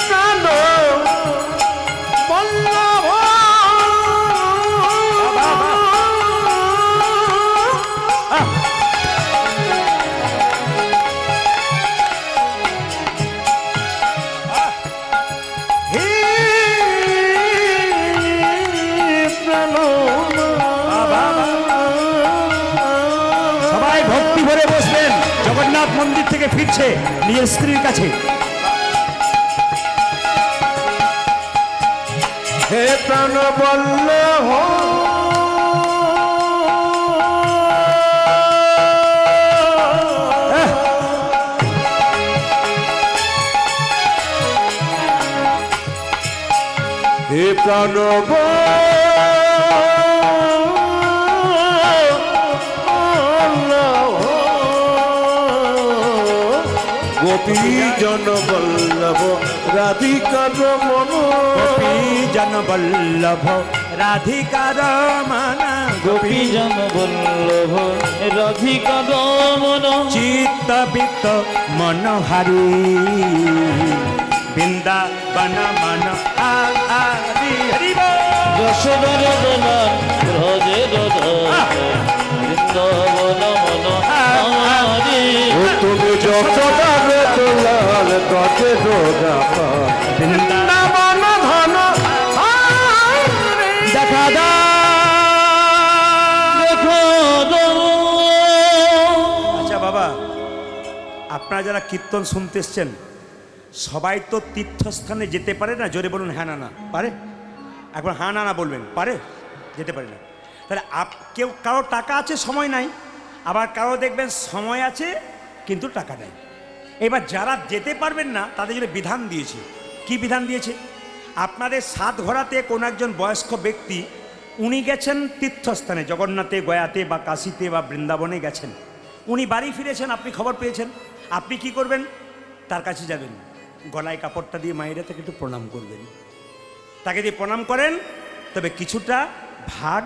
প্রাণ বল্লভ হে প্রাণ সবাই ভক্তি ভরে বসবেন জগন্নাথ মন্দির থেকে ফিরছে নিজের স্ত্রীর কাছে হে প্রাণ বল্লভ হে প্রাণ গোপী জন বল্লভ রাধিকার মন গোপী জন বল্লভ রাধিকা রমনা গোপী জন বল্লভ রাধিকা রমন চিত্ত বিত্ত মনোহারি বৃন্দাবন মন হারি হরি বল। যশোদার দোলা ব্রজের রাখা বৃন্দাবন মন হারি ও তুমি যশোদারে দোলাল গজে রাখা বৃন্দাবন ধন হারি। দেখা দা দেখো দাও আচ্ছা বাবা আপনারা যারা কীর্তন শুনতে এসছেন সবাই তো তীর্থস্থানে যেতে পারে না জোরে বলুন হ্যাঁ না না পারে একবার হ্যাঁ না না বলবেন পারে যেতে পারে না তাহলে কেউ কারো টাকা আছে সময় নাই আবার কারো দেখবেন সময় আছে কিন্তু টাকা নেই এবার যারা যেতে পারবেন না তাদের জন্য বিধান দিয়েছে কি বিধান দিয়েছে আপনাদের সাত ঘোরাতে কোনো একজন বয়স্ক ব্যক্তি উনি গেছেন তীর্থস্থানে জগন্নাথে গয়াতে বা কাশীতে বা বৃন্দাবনে গেছেন উনি বাড়ি ফিরেছেন আপনি খবর পেয়েছেন আপনি কি করবেন তার কাছে যাবেন গলায় কাপড়টা দিয়ে মায়েরা তাকে একটু প্রণাম করবেন তাকে দিয়ে প্রণাম করেন তবে কিছুটা ভাগ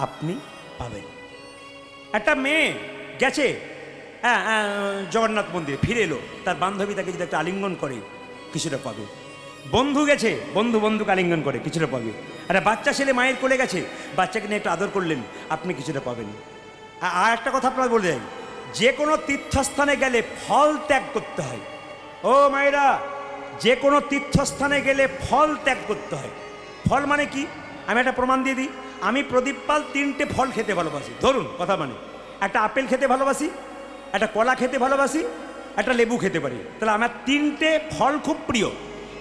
আপনি পাবেন একটা মেয়ে গেছে হ্যাঁ জগন্নাথ মন্দিরে ফিরে এলো তার বান্ধবী তাকে যদি একটা আলিঙ্গন করে কিছুটা পাবে বন্ধু গেছে বন্ধুকে আলিঙ্গন করে কিছুটা পাবে একটা বাচ্চা ছেলে মায়ের কোলে গেছে বাচ্চাকে নিয়ে একটু আদর করলেন আপনি কিছুটা পাবেন আর একটা কথা আপনার বলে দেয় যে কোনো তীর্থস্থানে গেলে ফল ত্যাগ করতে হয় ও মায়েরা যে কোনো তীর্থস্থানে গেলে ফল ত্যাগ করতে হয় ফল মানে কি আমি একটা প্রমাণ দিয়ে দিই আমি প্রদীপ পাল 3টে ফল খেতে ভালোবাসি ধরুন কথা মানে একটা আপেল খেতে ভালোবাসি একটা কলা খেতে ভালোবাসি একটা লেবু খেতে পারি তাহলে আমার 3টে ফল খুব প্রিয়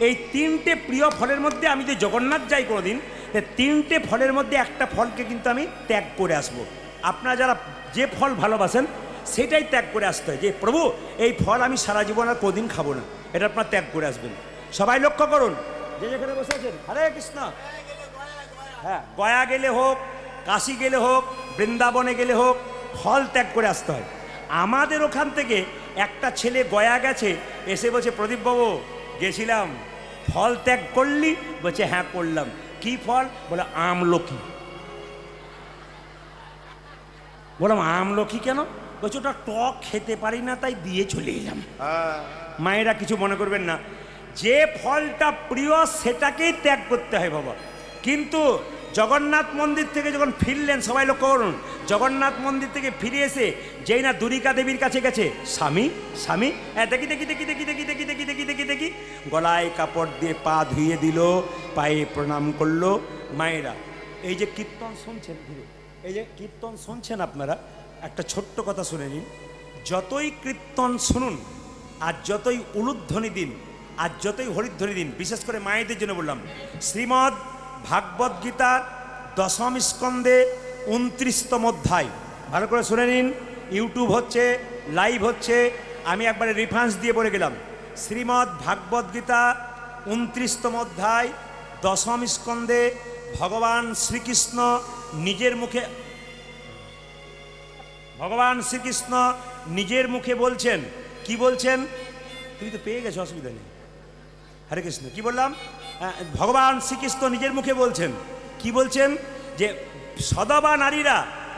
এই 3টে প্রিয় ফলের মধ্যে আমি যদি জগন্নাথ যাই কোনোদিন 3টে ফলের মধ্যে একটা ফলকে কিন্তু আমি ত্যাগ করে আসব আপনারা যারা যে ফল ভালোবাসেন সেটাই ত্যাগ করে আসতে হয় যে প্রভু এই ফল আমি সারা জীবন আর কোদিন খাবো না এটা আপনার ত্যাগ করে আসবেন সবাই লক্ষ্য করুন যে যেখানে বসে আছেন হরে কৃষ্ণ হ্যাঁ গয়া গেলে হোক কাশী গেলে হোক বৃন্দাবনে গেলে হোক ফল ত্যাগ করে আসতে হয় আমাদের ওখান থেকে একটা ছেলে গয়া গেছে এসে বলছে প্রদীপবাবু গেছিলাম ফল ত্যাগ করলি? বলছে হ্যাঁ করলাম। কি ফল? বলে আমলকি। বললাম আমলকি কেন? বলছে ওটা টক খেতে পারি না তাই দিয়ে চলে এলাম। মায়েরা কিছু মনে করবেন না, যে ফলটা প্রিয় সেটাকেই ত্যাগ করতে হয় বাবা। কিন্তু জগন্নাথ মন্দির থেকে যখন ফিরলেন, সবাই লক্ষ্য করুন, জগন্নাথ মন্দির থেকে ফিরে এসে যেই না দুরিকা দেবীর কাছে গেছে, স্বামী স্বামী দেখি দেখি দেখি দেখি দেখি দেখি দেখি দেখি দেখি দেখি গলায় কাপড় দিয়ে পা ধুয়ে দিল, পায়ে প্রণাম করলো। মায়েরা এই যে কীর্তন শুনছেন, এই যে কীর্তন শুনছেন আপনারা, একটা ছোট্ট কথা শুনে নিন। যতই কীর্তন শুনুন আর যতই উলুধ্বনি দিন আর যতই হরিধ্বনি দিন, বিশেষ করে মায়েদের জন্য বললাম, শ্রীমদ্ ভাগবত গীতার 10ম স্কন্ধে 29তম অধ্যায়, ভালো করে শুনে নিন। ইউটিউব হচ্ছে, লাইভ হচ্ছে, আমি একবারে রেফারেন্স দিয়ে বলে গেলাম। শ্রীমদ্ ভাগবত গীতা 29তম অধ্যায় 10ম স্কন্ধে ভগবান শ্রীকৃষ্ণ নিজের মুখে, ভগবান শ্রীকৃষ্ণ নিজের মুখে বলছেন। কি বলছেন? তুমি তো পেয়ে গেছো, অসুবিধা নেই। হরে কৃষ্ণ। কি বললাম? ভগবান শ্রীকৃষ্ণ নিজের মুখে বলছেন। কি বলছেন? যে সদবা নারীরা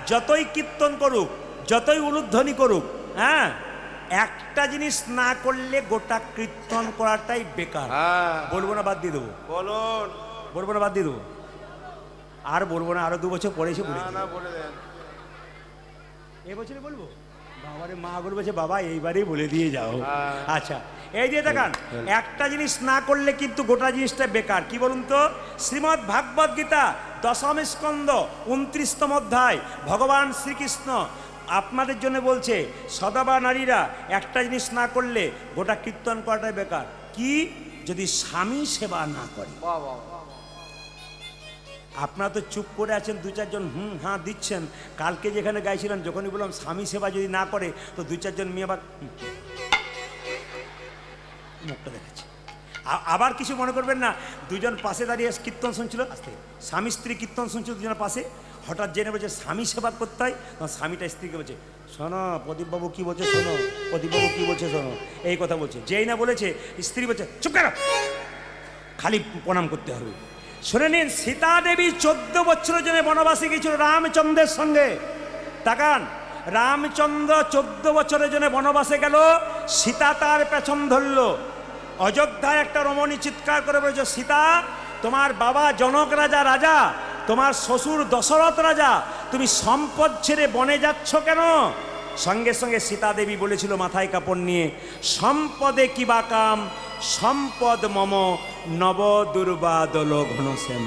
যতই কীর্তন করুক, যতই উলুধ্বনি করুক, হ্যাঁ, একটা জিনিস না করলে গোটা কীর্তন করাটাই বেকার। বলবো না, বাদ দিয়ে দেবো। বলুন। বলবো না, বাদ দিয়ে দেবো। আর বলবো না, আরো 2 বছর পরে এসে বলে না বলে দেন। এবছরে বলবো। বাবারে মা বলছে বাবা এইবারেই বলে দিয়ে যাও। আচ্ছা, এই যে দেখান, একটা জিনিস না করলে কিন্তু গোটা জিনিসটা বেকার। কি বলুন তো? শ্রীমদ্ ভাগবত গীতা 10ম স্কন্ধ 29তম অধ্যায় ভগবান শ্রীকৃষ্ণ আপনাদের জন্য বলছে, সদাবা নারীরা একটা জিনিস না করলে গোটা কীর্তন করাটাই বেকার। কি? যদি স্বামী সেবা না করে। আপনারা তো চুপ করে আছেন, 2-4 জন হ্যাঁ দিচ্ছেন। কালকে যেখানে গাইছিলেন, যখনই বললাম স্বামী সেবা যদি না করে, তো 2-4 জন মেয়ে আবার মুখটা দেখাচ্ছে। আবার কিছু মনে করবেন না, 2 জন পাশে দাঁড়িয়ে কীর্তন শুনছিল, আস্তে স্বামী স্ত্রী কীর্তন শুনছিল, 2 জনের পাশে। হঠাৎ জেনে বলছে স্বামী সেবা করতে হয়, তখন স্বামীটা স্ত্রীকে বলছে, শোনো প্রদীপবাবু কী বলছে শোনো, প্রদীপবাবু কী বলছে শোনো, এই কথা বলছে। যেই না বলেছে, স্ত্রী বলছে চুপ করো, খালি প্রণাম করতে হবে। শুনে নিন, সীতা দেবী 14 বছরের জন্য বনবাসে গিয়েছিল রামচন্দ্রের সঙ্গে। তাকান, রামচন্দ্র 14 বছরের জন্য বনবাসে গেল, সীতা তার পেছন ধরল। অযোধ্যায় একটা রমণী চিৎকার করে বলেছে, সীতা, তোমার বাবা জনক রাজা রাজা, তোমার শ্বশুর দশরথ রাজা, তুমি সম্পদ ছেড়ে বনে যাচ্ছ কেন? সঙ্গে সঙ্গে সীতা দেবী বলেছিল মাথায় কাপড় নিয়ে, সম্পদে কিবা কাম, সম্পদ মম নব দুর্বাদল ঘনশ্যাম।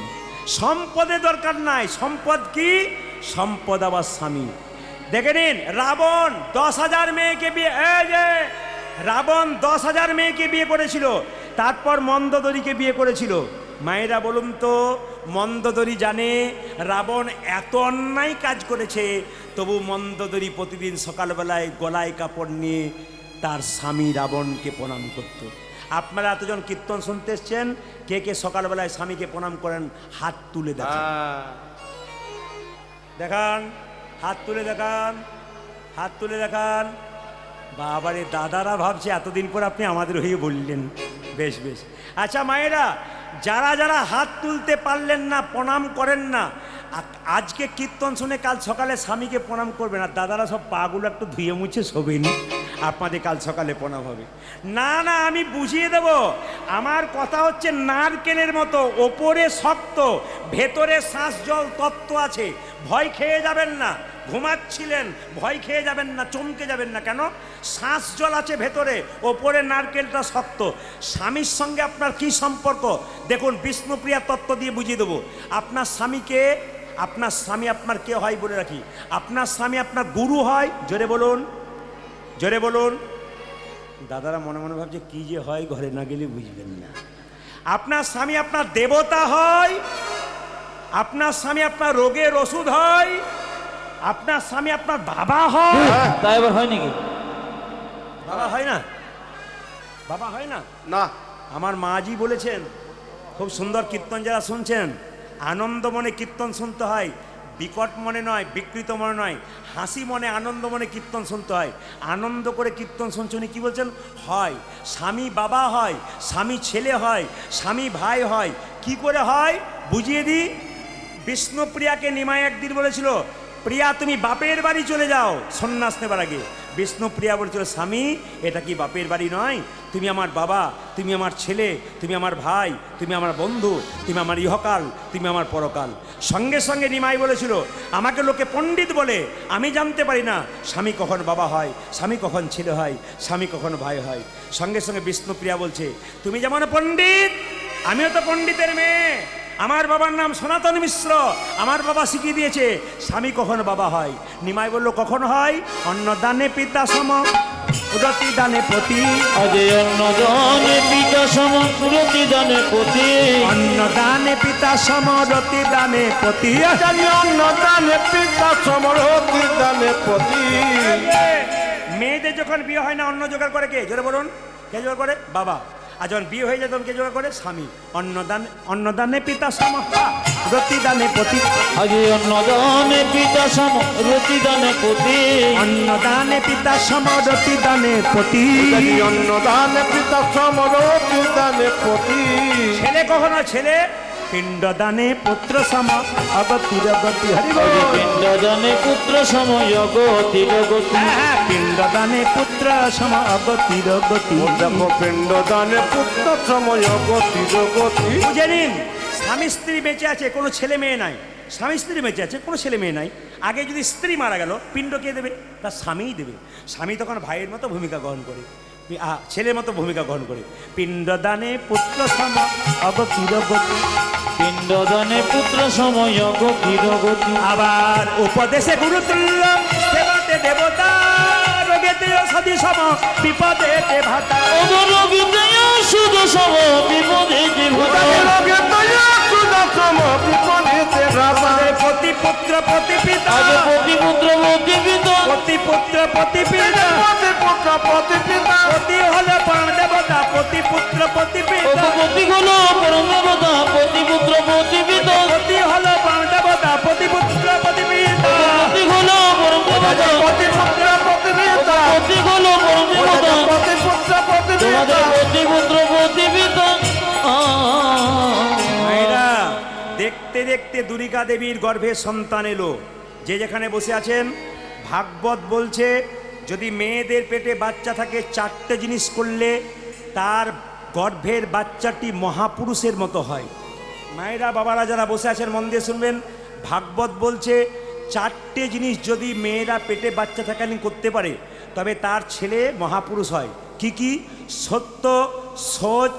সম্পদে দরকার নাই, সম্পদ কি? সম্পদ আবার স্বামী। দেখে নিন, রাবণ 10,000 মেয়েকে বিয়ে, এই যে রাবণ 10,000 মেয়েকে বিয়ে করেছিল, তারপর মন্দোদরীকে বিয়ে করেছিল। মায়েরা বলুন তো, মন্দোদরী জানে রাবণ এত অন্যায় কাজ করেছে, তবু মন্দোদরী প্রতিদিন সকালবেলায় গলায় কাপড় নিয়ে তার স্বামী রাবণকে প্রণাম করত। আপনারা এতজন কীর্তন শুনতে এসছেন, কে কে সকালবেলায় স্বামীকে প্রণাম করেন? হাত তুলে দেখান, দেখান, হাত তুলে দেখান, হাত তুলে দেখান। বাবারে, দাদারা ভাবছে এতদিন পর আপনি আমাদের হয়ে বললেন। বেশ বেশ। আচ্ছা মায়েরা, যারা যারা হাত তুলতে পারলেন না, প্রণাম করেন না, আজকে কীর্তন শুনে কাল সকালে স্বামীকে প্রণাম করবেন। আর দাদারা সব পাগুলো একটু ধুয়ে মুছে শোবেনি, আপনাদের কাল সকালে প্রণাম হবে। না না, আমি বুঝিয়ে দেব। আমার কথা হচ্ছে নারকেলের মতো, ওপরে শক্ত, ভেতরে শ্বাস জল তত্ত্ব আছে। ভয় খেয়ে যাবেন না, ঘুমাচ্ছিলেন ভয় খেয়ে যাবেন না, চমকে যাবেন না। কেন? শ্বাস জল আছে ভেতরে, ওপরে নারকেলটা শক্ত। স্বামীর সঙ্গে আপনার কি সম্পর্ক দেখুন, বিষ্ণুপ্রিয়া তত্ত্ব দিয়ে বুঝিয়ে দেবো। আপনার স্বামীকে, আপনার স্বামী আপনার কে হয় বলে রাখি, আপনার স্বামী আপনার গুরু হয়। জোরে বলুন, জোরে বলুন। দাদারা মনে মনে ভাবছে কি যে হয়, ঘরে না গেলে বুঝবেন না। আপনার স্বামী আপনার দেবতা হয়, আপনার স্বামী আপনার রোগের ওষুধ হয়, আপনার স্বামী আপনার বাবা হয়। তাই এবার হয় নাকি? বাবা হয় না? বাবা হয় না? না। আমার মাজি বলেছেন, খুব সুন্দর কীর্তন যারা শুনছেন, আনন্দ মনে কীর্তন শুনতে হয়, বিকট মনে নয়, বিকৃত মনে নয়, হাসি মনে, আনন্দ মনে কীর্তন শুনতে হয়। আনন্দ করে কীর্তন শুনছে উনি কী বলছেন? হয় স্বামী বাবা হয়, স্বামী ছেলে হয়, স্বামী ভাই হয়। কি করে হয় বুঝিয়ে দিই। বিষ্ণুপ্রিয়াকে নিমাই একদিন বলেছিল, প্রিয়া তুমি বাপের বাড়ি চলে যাও সন্ন্যাস নেবার আগে। বিষ্ণুপ্রিয়া বলেছিল, স্বামী এটা কি বাপের বাড়ি নয়? তুমি আমার বাবা, তুমি আমার ছেলে, তুমি আমার ভাই, তুমি আমার বন্ধু, তুমি আমার ইহকাল, তুমি আমার পরকাল। সঙ্গে সঙ্গে নিমাই বলেছিল, আমাকে লোকে পণ্ডিত বলে, আমি জানতে পারি না স্বামী কখন বাবা হয়, স্বামী কখন ছেলে হয়, স্বামী কখন ভাই হয়। সঙ্গে সঙ্গে বিষ্ণুপ্রিয়া বলছে, তুমি যেমন পণ্ডিত আমিও তো পণ্ডিতের মেয়ে। আমার বাবার নাম সনাতন মিশ্র, আমার বাবা শিখিয়ে দিয়েছে স্বামী কখন বাবা হয়। নিমাই বলল, কখন হয়? অন্নদানে পিতা সম রতি দানে পতি। আজে অন্নদানে পিতা সম রতি দানে পতি। অন্নদানে পিতা সম রতি দানে পতি। জানি অন্নদানে পিতা সমরতি দানে পতি। মেয়েদের যখন বিয়ে হয় না অন্ন জোগাড় করে কে? জোরে বলুন, কে জোগাড় করে? বাবা। আর যখন বিয়ে হয়ে যায় তখন কে জোগাড় করে? স্বামী। অন্নদানে পিতা সম রতি দানে পতি। আজে অন্নদানে পিতা সম রতি দানে পতি। অন্নদানে পিতা সম রতি দানে পতি। জানি অন্নদানে পিতা সমরতি দানে পতি। ছেলে কখনো ছেলে পিণ্ডদানে পুত্র সম অগতির গতি। হরি বল। আজে পিণ্ডদানে পুত্র সম অগতির গতি। হ্যাঁ, পিণ্ডদানে পুত্র সম অগতির গতি। দেখো পিণ্ডদানে পুত্র সময় গতির গতি। বুঝে নিন, স্বামী স্ত্রী বেঁচে আছে, কোনো ছেলে মেয়ে নাই। স্বামী স্ত্রী বেঁচে আছে, কোনো ছেলে মেয়ে নাই। আগে যদি স্ত্রী মারা গেল, পিণ্ড কে দেবে? তার স্বামীই দেবে। স্বামী তখন ভাইয়ের মতো ভূমিকা গ্রহণ করে, ছেলের মতো ভূমিকা গ্রহণ করে। পিণ্ডদানে পুত্র সম অগতির গতি। পিণ্ডদানে পুত্র সম অগতির গতি। আবার উপদেশে গুরুতুল্য, সেবাতে দেবতা, রোগেতে সতী সম বিপদেতে ভাতা। অবরোগীতে সুদ সম বিপদেতে ভাতা। রোগে দয়া সুদা সম বিপরীতে রাধা। প্রতি পুত্র প্রতি পিতা, আগে প্রতি পুত্র প্রতি পিতা। প্রতি পুত্র প্রতি পিতা। প্রতি পুত্র প্রতি পিতা। প্রতি হলো প্রাণ দেবতা, প্রতি পুত্র প্রতি পিতা। প্রতি হলো পরম দেবতা, প্রতি পুত্র প্রতি পিতা। প্রতি হলো প্রাণ দেবতা, প্রতি পুত্র প্রতি পিতা। প্রতি হলো পরম দেবতা, প্রতি পুত্র প্রতি পিতা। প্রতি হলো পরম দেবতা। প্রতি পুত্র প্রতি তোমাদের পিতা। প্রতি পুত্র প্রতি পিতা। মায়েরা, দেখতে দেখতে দুর্গা দেবীর গর্ভে সন্তান এলো। যে যেখানে বসে আছেন, ভাগবত বলছে যদি মেয়েদের পেটে বাচ্চা থাকে, 4টে জিনিস করলে তার গর্ভের বাচ্চাটি মহাপুরুষের মতো হয়। মায়েরা, বাবারা যারা বসে আছেন মন দিয়ে শুনবেন, ভাগবত বলছে 4টে জিনিস যদি মেয়েরা পেটে বাচ্চা থাকালীন করতে পারে, তবে তার ছেলে মহাপুরুষ হয়। কি কি? সত্য, সোচ,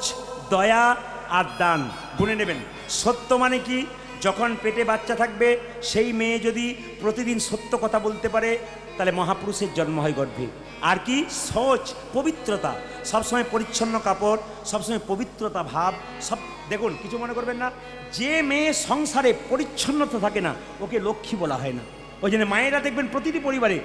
দয়া আর দান। গুনে নেবেন। সত্য মানে কি? যখন পেটে বাচ্চা থাকবে সেই মেয়ে যদি প্রতিদিন সত্য কথা বলতে পারে, তাহলে মহাপুরুষের জন্ম হয় গর্ভে। আর কি? সোচ, পবিত্রতা, সবসময় পরিচ্ছন্ন কাপড়, সবসময় পবিত্রতা ভাব। সব দেখুন, কিছু মনে করবেন না, যে মেয়ে সংসারে পরিচ্ছন্নতা থাকে না ওকে লক্ষ্মী বলা হয় না। ওই জন্য মায়েরা দেখবেন প্রতিটি পরিবারে,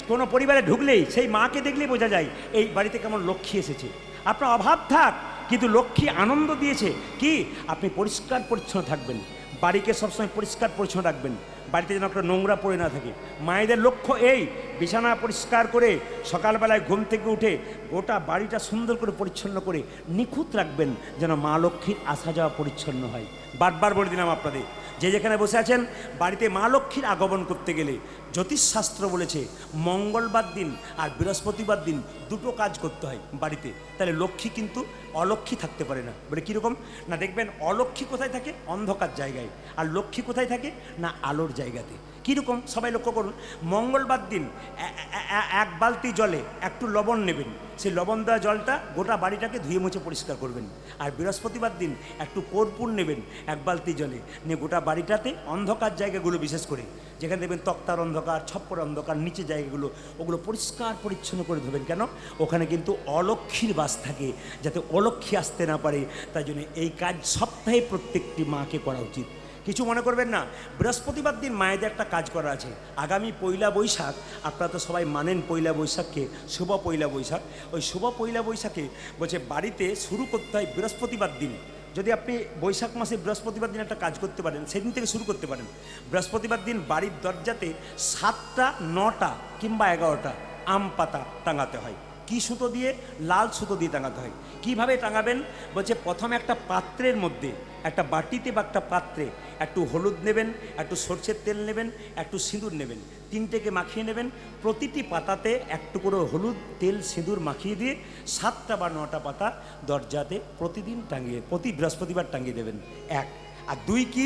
কোনো পরিবারে ঢুকলেই সেই মাকে দেখলেই বোঝা যায় এই বাড়িতে কেমন লক্ষ্মী এসেছে। আপনার অভাব থাক, কিন্তু লক্ষ্মী আনন্দ দিয়েছে কি? আপনি পরিষ্কার পরিচ্ছন্ন থাকবেন, বাড়িকে সবসময় পরিষ্কার পরিচ্ছন্ন রাখবেন, বাড়িতে যেন একটা নোংরা পড়ে না থাকে। মায়েদের লক্ষ্য এই, বিছানা পরিষ্কার করে সকালবেলায় ঘুম থেকে উঠে গোটা বাড়িটা সুন্দর করে পরিচ্ছন্ন করে নিখুঁত রাখবেন, যেন মা লক্ষ্মীর আসা যাওয়া পরিচ্ছন্ন হয়। বারবার বলে দিলাম আপনাদের, যে যেখানে বসে আছেন, বাড়িতে মা লক্ষ্মীর আগমন করতে গেলে জ্যোতিষশাস্ত্র বলেছে মঙ্গলবার দিন আর বৃহস্পতিবার দিন দুটো কাজ করতে হয় বাড়িতে, তাহলে লক্ষ্মী কিন্তু অলক্ষ্মী থাকতে পারে না। বলে কীরকম না, দেখবেন অলক্ষ্মী কোথায় থাকে? অন্ধকার জায়গায়। আর লক্ষ্মী কোথায় থাকে? না আলোর জায়গাতে। কীরকম সবাই লক্ষ্য করুন, মঙ্গলবার দিন এক বালতি জলে একটু লবণ নেবেন, সেই লবণ দেওয়া জলটা গোটা বাড়িটাকে ধুয়ে মুছে পরিষ্কার করবেন। আর বৃহস্পতিবার দিন একটু কর্পূর নেবেন এক বালতি জলে, নিয়ে গোটা বাড়িটাতে অন্ধকার জায়গাগুলো, বিশেষ করে যেখানে দেখবেন তক্তার অন্ধকার, ছপ্পর অন্ধকার, নিচে জায়গাগুলো, ওগুলো পরিষ্কার পরিচ্ছন্ন করে ধরবেন। কেন? ওখানে কিন্তু অলক্ষ্মীর বাস থাকে, যাতে অলক্ষ্মী আসতে না পারে। তাই জন্য এই কাজ সপ্তাহে প্রত্যেকটি মাকে করা উচিত। কিছু মনে করবেন না, বৃহস্পতিবার দিন মায়েদের একটা কাজ করা আছে। আগামী পয়লা বৈশাখ, আপনারা তো সবাই মানেন পয়লা বৈশাখকে, শুভ পয়লা বৈশাখ। ওই শুভ পয়লা বৈশাখে বলছে বাড়িতে শুরু করতে হয় বৃহস্পতিবার দিন যদি আপনি বৈশাখ মাসে বৃহস্পতিবার দিন একটা কাজ করতে পারেন, সেদিন থেকে শুরু করতে পারেন। বৃহস্পতিবার দিন বাড়ির দরজাতে 7টা 9টা কিংবা 11টা আম পাতা টাঙাতে হয়। কি সুতো দিয়ে? লাল সুতো দিয়ে টাঙাতে হয়। কিভাবে টাঙাবেন বলছে, প্রথমে একটা পাত্রের মধ্যে, একটা বাটিতে বা একটা পাত্রে একটু হলুদ নেবেন, একটু সরষের তেল নেবেন, একটু সিঁদুর নেবেন, তিনটেকে মাখিয়ে নেবেন। প্রতিটি পাতাতে একটু করে হলুদ, তেল, সিঁদুর মাখিয়ে দিয়ে 7টা বা 9টা পাতা দরজাতে প্রতিদিন টাঙিয়ে, প্রতি বৃহস্পতিবার টাঙিয়ে দেবেন। 1 আর 2 কি,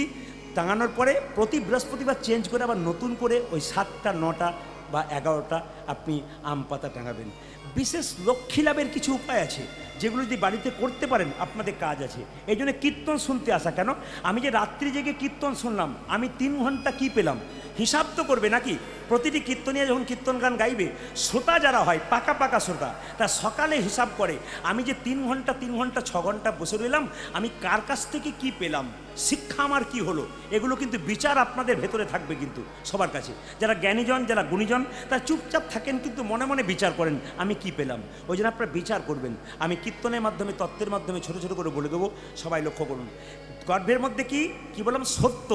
টাঙানোর পরে প্রতি বৃহস্পতিবার চেঞ্জ করে আবার নতুন করে ওই 7টা 9টা বা 11টা আপনি আম পাতা টাঙাবেন। বিশেষ লক্ষ্মী লাভের কিছু উপায় আছে, যেগুলো যদি বাড়িতে করতে পারেন আপনাদের কাজ আছে। এই জন্য কীর্তন শুনতে আসা। কেন? আমি যে রাত্রি জেগে কীর্তন শুনলাম, আমি 3 ঘন্টা কি পেলাম হিসাব তো করবে নাকি? প্রতিটি কীর্তনিয়া যখন কীর্তন গান গাইবে, শ্রোতা যারা হয় পাকা পাকা শ্রোতা, তা সকালে হিসাব করে আমি যে 3 ঘন্টা 6 ঘন্টা বসে রইলাম, আমি কার কাছ থেকে কি পেলাম, শিক্ষা আমার কি হলো, এগুলো কিন্তু বিচার আপনাদের ভেতরে থাকবে কিন্তু সবার কাছে। যারা জ্ঞানীজন, যারা গুণীজন, তারা চুপচাপ থাকেন কিন্তু মনে মনে বিচার করেন আমি কি পেলাম। ওই জন্য আপনারা বিচার করবেন। আমি কীর্তনের মাধ্যমে, তত্ত্বের মাধ্যমে ছোট ছোট করে বলে দেবো, সবাই লক্ষ্য করুন। গর্ভের মধ্যে কি বললাম? সত্য,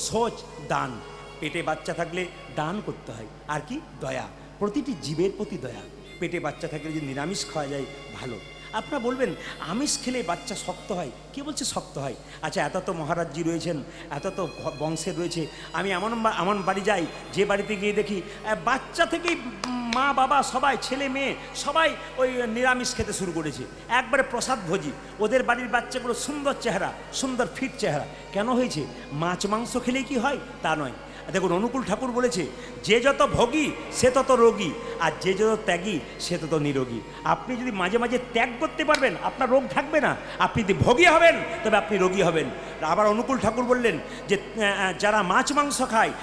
সোচ, দান। পেটে বাচ্চা থাকলে দান করতে হয়। আর কি? দয়া, প্রতিটি জীবের প্রতি দয়া। পেটে বাচ্চা থাকলে যদি নিরামিষ খাওয়া যায় ভালো। আপনারা বলবেন আমিষ খেলে বাচ্চা শক্ত হয়। কে বলছে শক্ত হয়? আচ্ছা, এত তো মহারাজজি রয়েছেন, এত তো বংশের রয়েছে। আমি এমন বাড়ি যাই, যে বাড়িতে গিয়ে দেখি বাচ্চা থেকেই মা বাবা সবাই, ছেলে মেয়ে সবাই ওই নিরামিষ খেতে শুরু করেছে, একবারে প্রসাদ ভোজি। ওদের বাড়ির বাচ্চাগুলো সুন্দর চেহারা, সুন্দর ফিট চেহারা। কেন হয়েছে? মাছ মাংস খেলেই কি হয় তা নয়। দেখুন, অনুকূল ঠাকুর বলেছে, যে যত ভোগী সে তত রোগী, আর যে যত ত্যাগী সে তত নিরোগী। আপনি যদি মাঝে মাঝে ত্যাগ করতে পারবেন, আপনার রোগ থাকবে না। আপনি যদি ভোগী হবেন, তবে আপনি রোগী হবেন। আবার অনুকূল ঠাকুর বললেন যে যারা মাছ মাংস খায়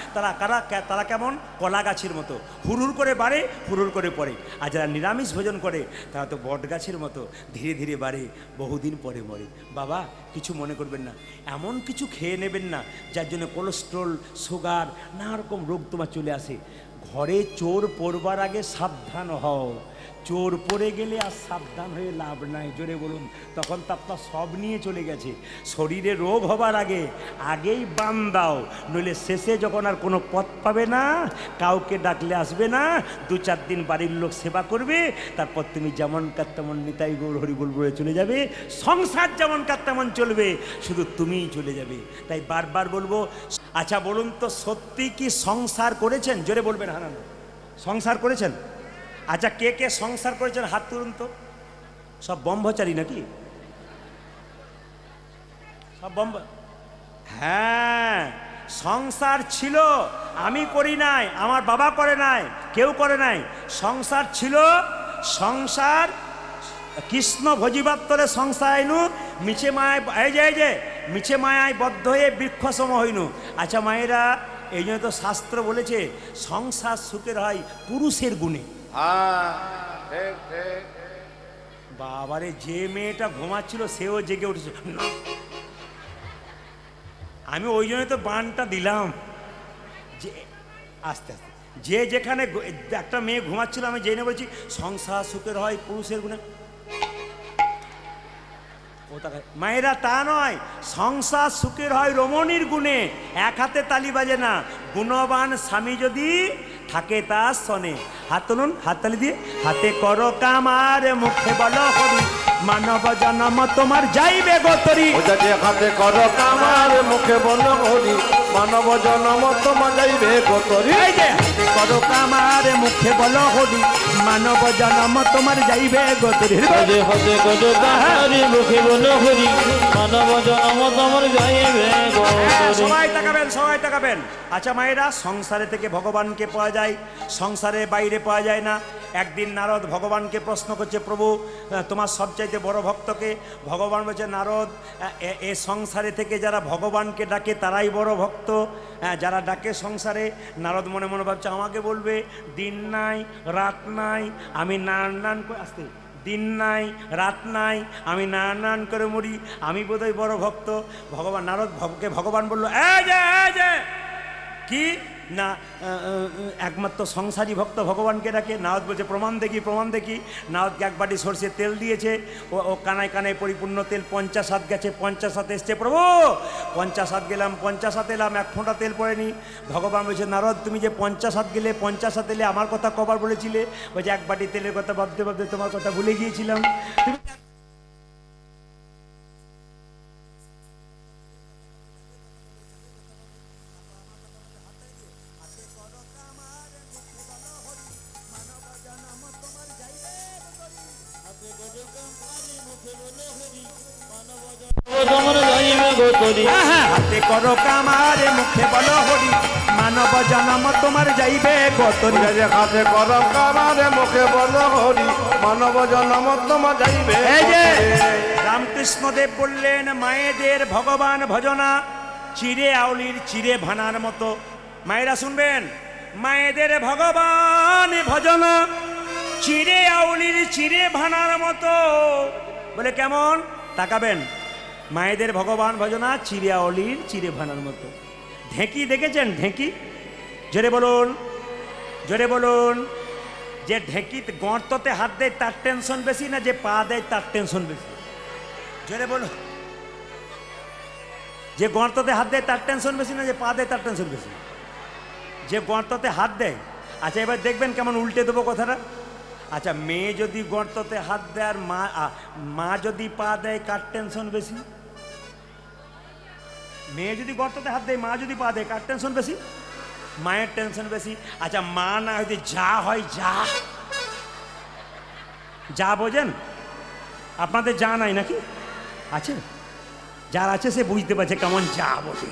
তারা কেমন? কলা গাছের মতো, হুড়হুড় করে বাড়ে, হুড়হুড় করে পড়ে। আর যারা নিরামিষ ভোজন করে তারা তো বট গাছের মতো, ধীরে ধীরে বাড়ে, বহুদিন পরে মরে। বাবা, কিছু মনে করবেন না, এমন কিছু খেয়ে নেবেন না যার জন্য কোলেস্ট্রল, সুগার, নানা রকম রোগ তোমার চলে আসে। ঘরে চোর পড়বার আগে সাবধান হও। চোর পড়ে গেলে আর সাবধান হয়ে লাভ নাই। জোরে বলুন। তখন তো আপনার সব নিয়ে চলে গেছে। শরীরে রোগ হবার আগেই বান দাও, নইলে শেষে যখন আর কোনো পথ পাবে না, কাউকে ডাকলে আসবে না, 2-4 দিন বাড়ির লোক সেবা করবে, তারপর তুমি যেমন কার তেমন নিতাই গৌর হরিবুল বলে চলে যাবে। সংসার যেমন কার তেমন চলবে, শুধু তুমিই চলে যাবে। তাই বারবার বলবো, আচ্ছা বলুন তো, সত্যি কি সংসার করেছেন? জোরে বলবেন। হ্যাঁ, না সংসার করেছেন? আচ্ছা, কে কে সংসার করেছেন হাত তুলুন তো। সব ব্রহ্মচারী নাকি? সব হ্যাঁ, সংসার ছিল, আমি করি নাই, আমার বাবা করে নাই, কেউ করে নাই। সংসার ছিল। সংসার কৃষ্ণ ভজিবার তলে সংসার আইনু, মিছে মায়, এই যে মিছে মায়ায় বদ্ধ হয়ে বৃক্ষ সম হইনু। আচ্ছা মায়েরা, এই জন্য তো শাস্ত্র বলেছে সংসার সুখের হয় পুরুষের গুণে। বাবারে, যে মেয়েটা ঘুমাচ্ছিল সেও জেগে উঠেছে। আমি ওই জন্য তো বানটা দিলাম, যে আস্তে আস্তে যে যেখানে একটা মেয়ে ঘুমাচ্ছিল, আমি জেনে বলছি সংসার সুখের হয় পুরুষের গুণে। মায়েরা, তা নয়, সংসার সুখের হয় রমণীর গুণে। এক হাতে তালি বাজে না। গুণবান স্বামী যদি থাকে তার সনে। হাত তুলুন, হাততালি দিয়ে। হাতে করো কামার, মুখে বলো হরি, মানব জন্ম তোমার যাইবে গোতরি। হাতে করো কামার, মুখে বলো হরি, মানব জন্ম তোমার যাইবে গোতরি। এই যে হাতে করো কামার, মুখে বলো হরি, মানব জন্ম তোমার যাইবে গোতরি। হতে করো কামার, মুখে বলো হরি, মানব জন্ম তোমার যাইবে গোতরি। সবাই তাকাবেন, সবাই তাকাবেন। আচ্ছা মায়েরা, সংসারে থেকে ভগবানকে পাওয়া যায়, সংসারের বাইরে পাওয়া যায় না। একদিন নারদ ভগবানকে প্রশ্ন করছে, প্রভু তোমার সবচাইতে বড় ভক্তকে? ভগবান বলছে, নারদ, এ সংসারে থেকে যারা ভগবানকে ডাকে তারাই বড় ভক্ত, যারা ডাকে সংসারে। নারদ মনে মনে ভাবছে, আমাকে বলবে দিন নাই রাত নাই, আমি নান করে আসতে, দিন নাই রাত নাই, আমি নান করে মরি, আমি বোধহয় বড় ভক্ত। ভগবান নারদকে ভগবান বলল, এই যে কি না একমাত্র সংসারী ভক্ত ভগবানকে ডাকে? নারদ বলছে প্রমাণ দেখি, প্রমাণ দেখি। নারদকে এক বাটি সর্ষে তেল দিয়েছে, ও কানায় কানায় পরিপূর্ণ তেল 50 হাত গেছে, 50 হাতে এসছে, প্রভু 50 হাত গেলাম, 50 হাত এলাম, এক ফোঁটা তেল পড়েনি। ভগবান বলছে নারদ তুমি যে 50 হাত গেলে, 50 হাত এলে আমার কথা কবার বলেছিলে? বলছে এক বাটি তেলের কথা ভাবতে ভাবতে তোমার কথা ভুলে গিয়েছিলাম। তুমি হাতে করো কামারে মুখে বলো হরি, মানব জনম তোমার যাইবে গতরি। হাতে কর কামারে মুখে বলো হরি, মানব জন্ম তোমার যাইবে। এই যে রামকৃষ্ণদেব বললেন মায়েদের ভগবান ভজনা চিরে আউলির চিরে ভানার মতো। মায়েরা শুনবেন, মায়েদের ভগবান ভজনা চিরে আউলির চিরে ভানার মতো। বলে কেমন? তাকাবেন, মায়েদের ভগবান ভজনা চিরে আউলির চিরে ভানার মতো। ঢেঁকি দেখেছেন? ঢেঁকি জোরে বলুন, জোরে বলুন। যে ঢেঁকিতে গর্ততে হাত দেয় তার টেনশন বেশি না যে পা দেয় তার টেনশন বেশি? জোরে বলুন। যে গর্ততে হাত দেয় তার টেনশন বেশি না যে পা দেয় তার টেনশন বেশি? যে গর্ততে হাত দেয়। আচ্ছা এবার দেখবেন কেমন উল্টে দেবো কথাটা। আচ্ছা মেয়ে যদি গর্ততে হাত দেয় আর মা যদি পা দেয়, কার টেনশন বেশি? মেয়ে যদি গর্ততে হাত দেয়, মা যদি পা দেয়, কার টেনশন বেশি? মায়ের টেনশন বেশি। আচ্ছা মা না যদি যা হয়, যা যা বোঝেন? আপনাদের যা নাই নাকি? আছে? যার আছে সে বুঝতে পারছে কেমন যা বলে।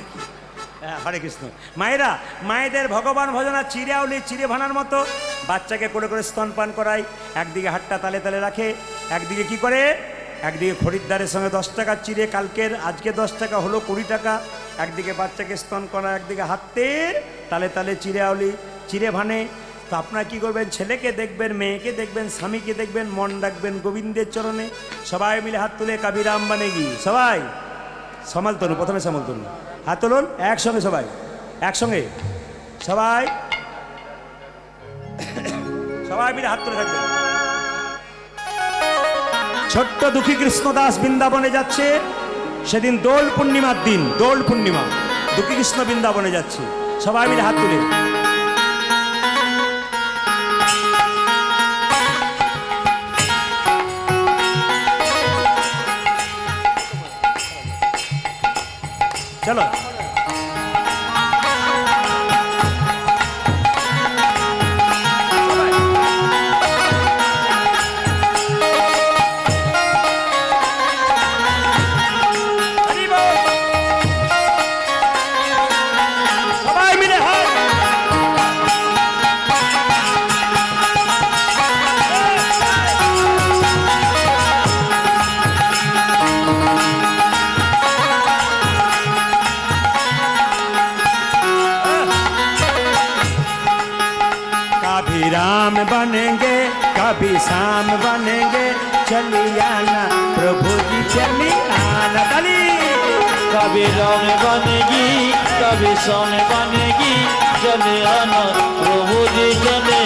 হরে কৃষ্ণ। মায়েরা, মায়েদের ভগবান ভজনা চিরে আউলি চিরে ভানার মতো। বাচ্চাকে কোলে করে স্তনপান করায়, একদিকে হাতটা তালে তালে রাখে, একদিকে কি করে, একদিকে খরিদ্দারের সঙ্গে 10 টাকার চিড়ে, কালকের আজকে 10 টাকা হলো 20 টাকা। একদিকে বাচ্চাকে স্তন করা, একদিকে হাতের তালে তালে চিড়ে আউলি চিড়ে ভানে। তো আপনারা কী করবেন? ছেলেকে দেখবেন, মেয়েকে দেখবেন, স্বামীকে দেখবেন, মন রাখবেন গোবিন্দের চরণে। সবাই মিলে হাত তুলে কাবিরাম বানেগি। সবাই সামাল তুলুন, প্রথমে সামাল তুলুন, হাত তুলুন একসঙ্গে, সবাই একসঙ্গে, সবাই সবাই মিলে হাত তুলে থাকবেন। ছোট্ট দুঃখী কৃষ্ণদাস বৃন্দাবনে যাচ্ছে। সেদিন দোল পূর্ণিমার দিন, দোল পূর্ণিমা, দুঃখী কৃষ্ণ বৃন্দাবনে যাচ্ছে। সবাই মিলে হাত তুলে। চলো राम बनेंगे कभी शाम बनेंगे, चली आना प्रभु जी चली आना। ताली। कभी राम बनेगी कभी शाम बनेगी, चले आना प्रभु जी चले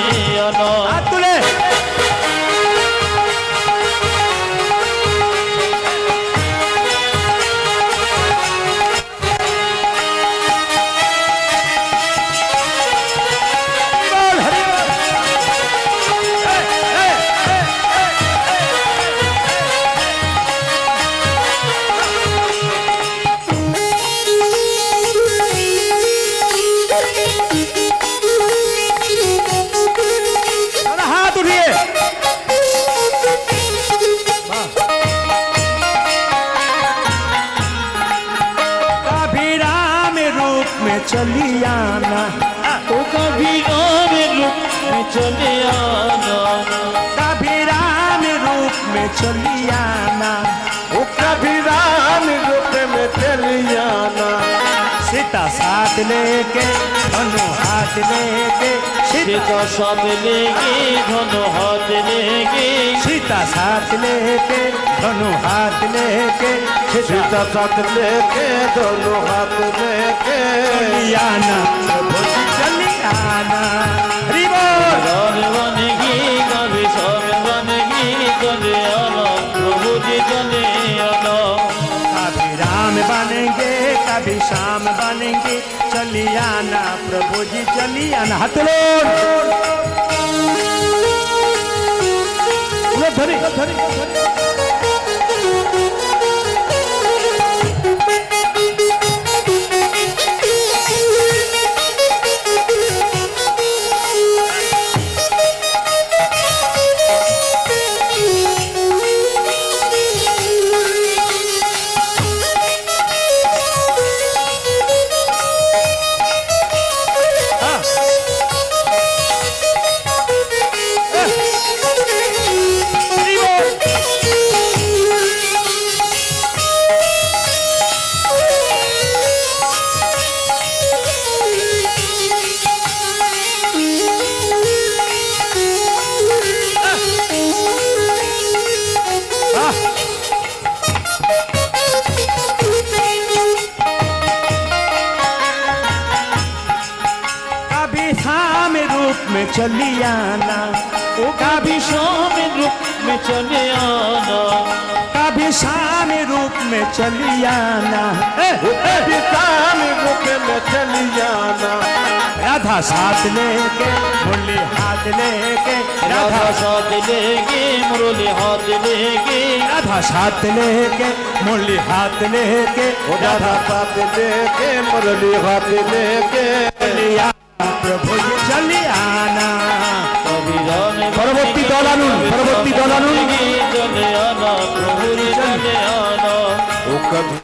आना। हाथ तुले। चली आना तो कभी राम रूप में चले आना, कभी राम रूप में चली आना, वो कभी राम रूप में चली आना। सीता साथ लेके दोनों हाथ लेके, सीता साथ लेके दोनों हाथ लेके, सीता साथ लेके दोनों हाथ लेके, सीता साथ लेके दोनों हाथ लेके, चली आना प्रभु जी चली आना हरि बोल राम बनेगी कभी शाम बनेगी चले आना प्रभु जी चले आना कभी राम बनेंगे कभी श्याम बनेंगे चली आना प्रभु जी चली आना हाथ धरी धरी चली आना कभी शाम रूप में चले आना कभी शाम रूप में चली आना कभी शाम रूप में चली जाना राधा साथ लेके मुरली हाथ लेके राधा साथ लेके मुरली हाथ लेके राधा साथ लेके मुरली हाथ लेके राधा साथ लेके मुरली हाथ लेके चली आना प्रभु जी चली आना कभी राम পরবর্তী দল আনুন পরবর্তী দল আনুন चले आना प्रभु जी चले आना ओ कभी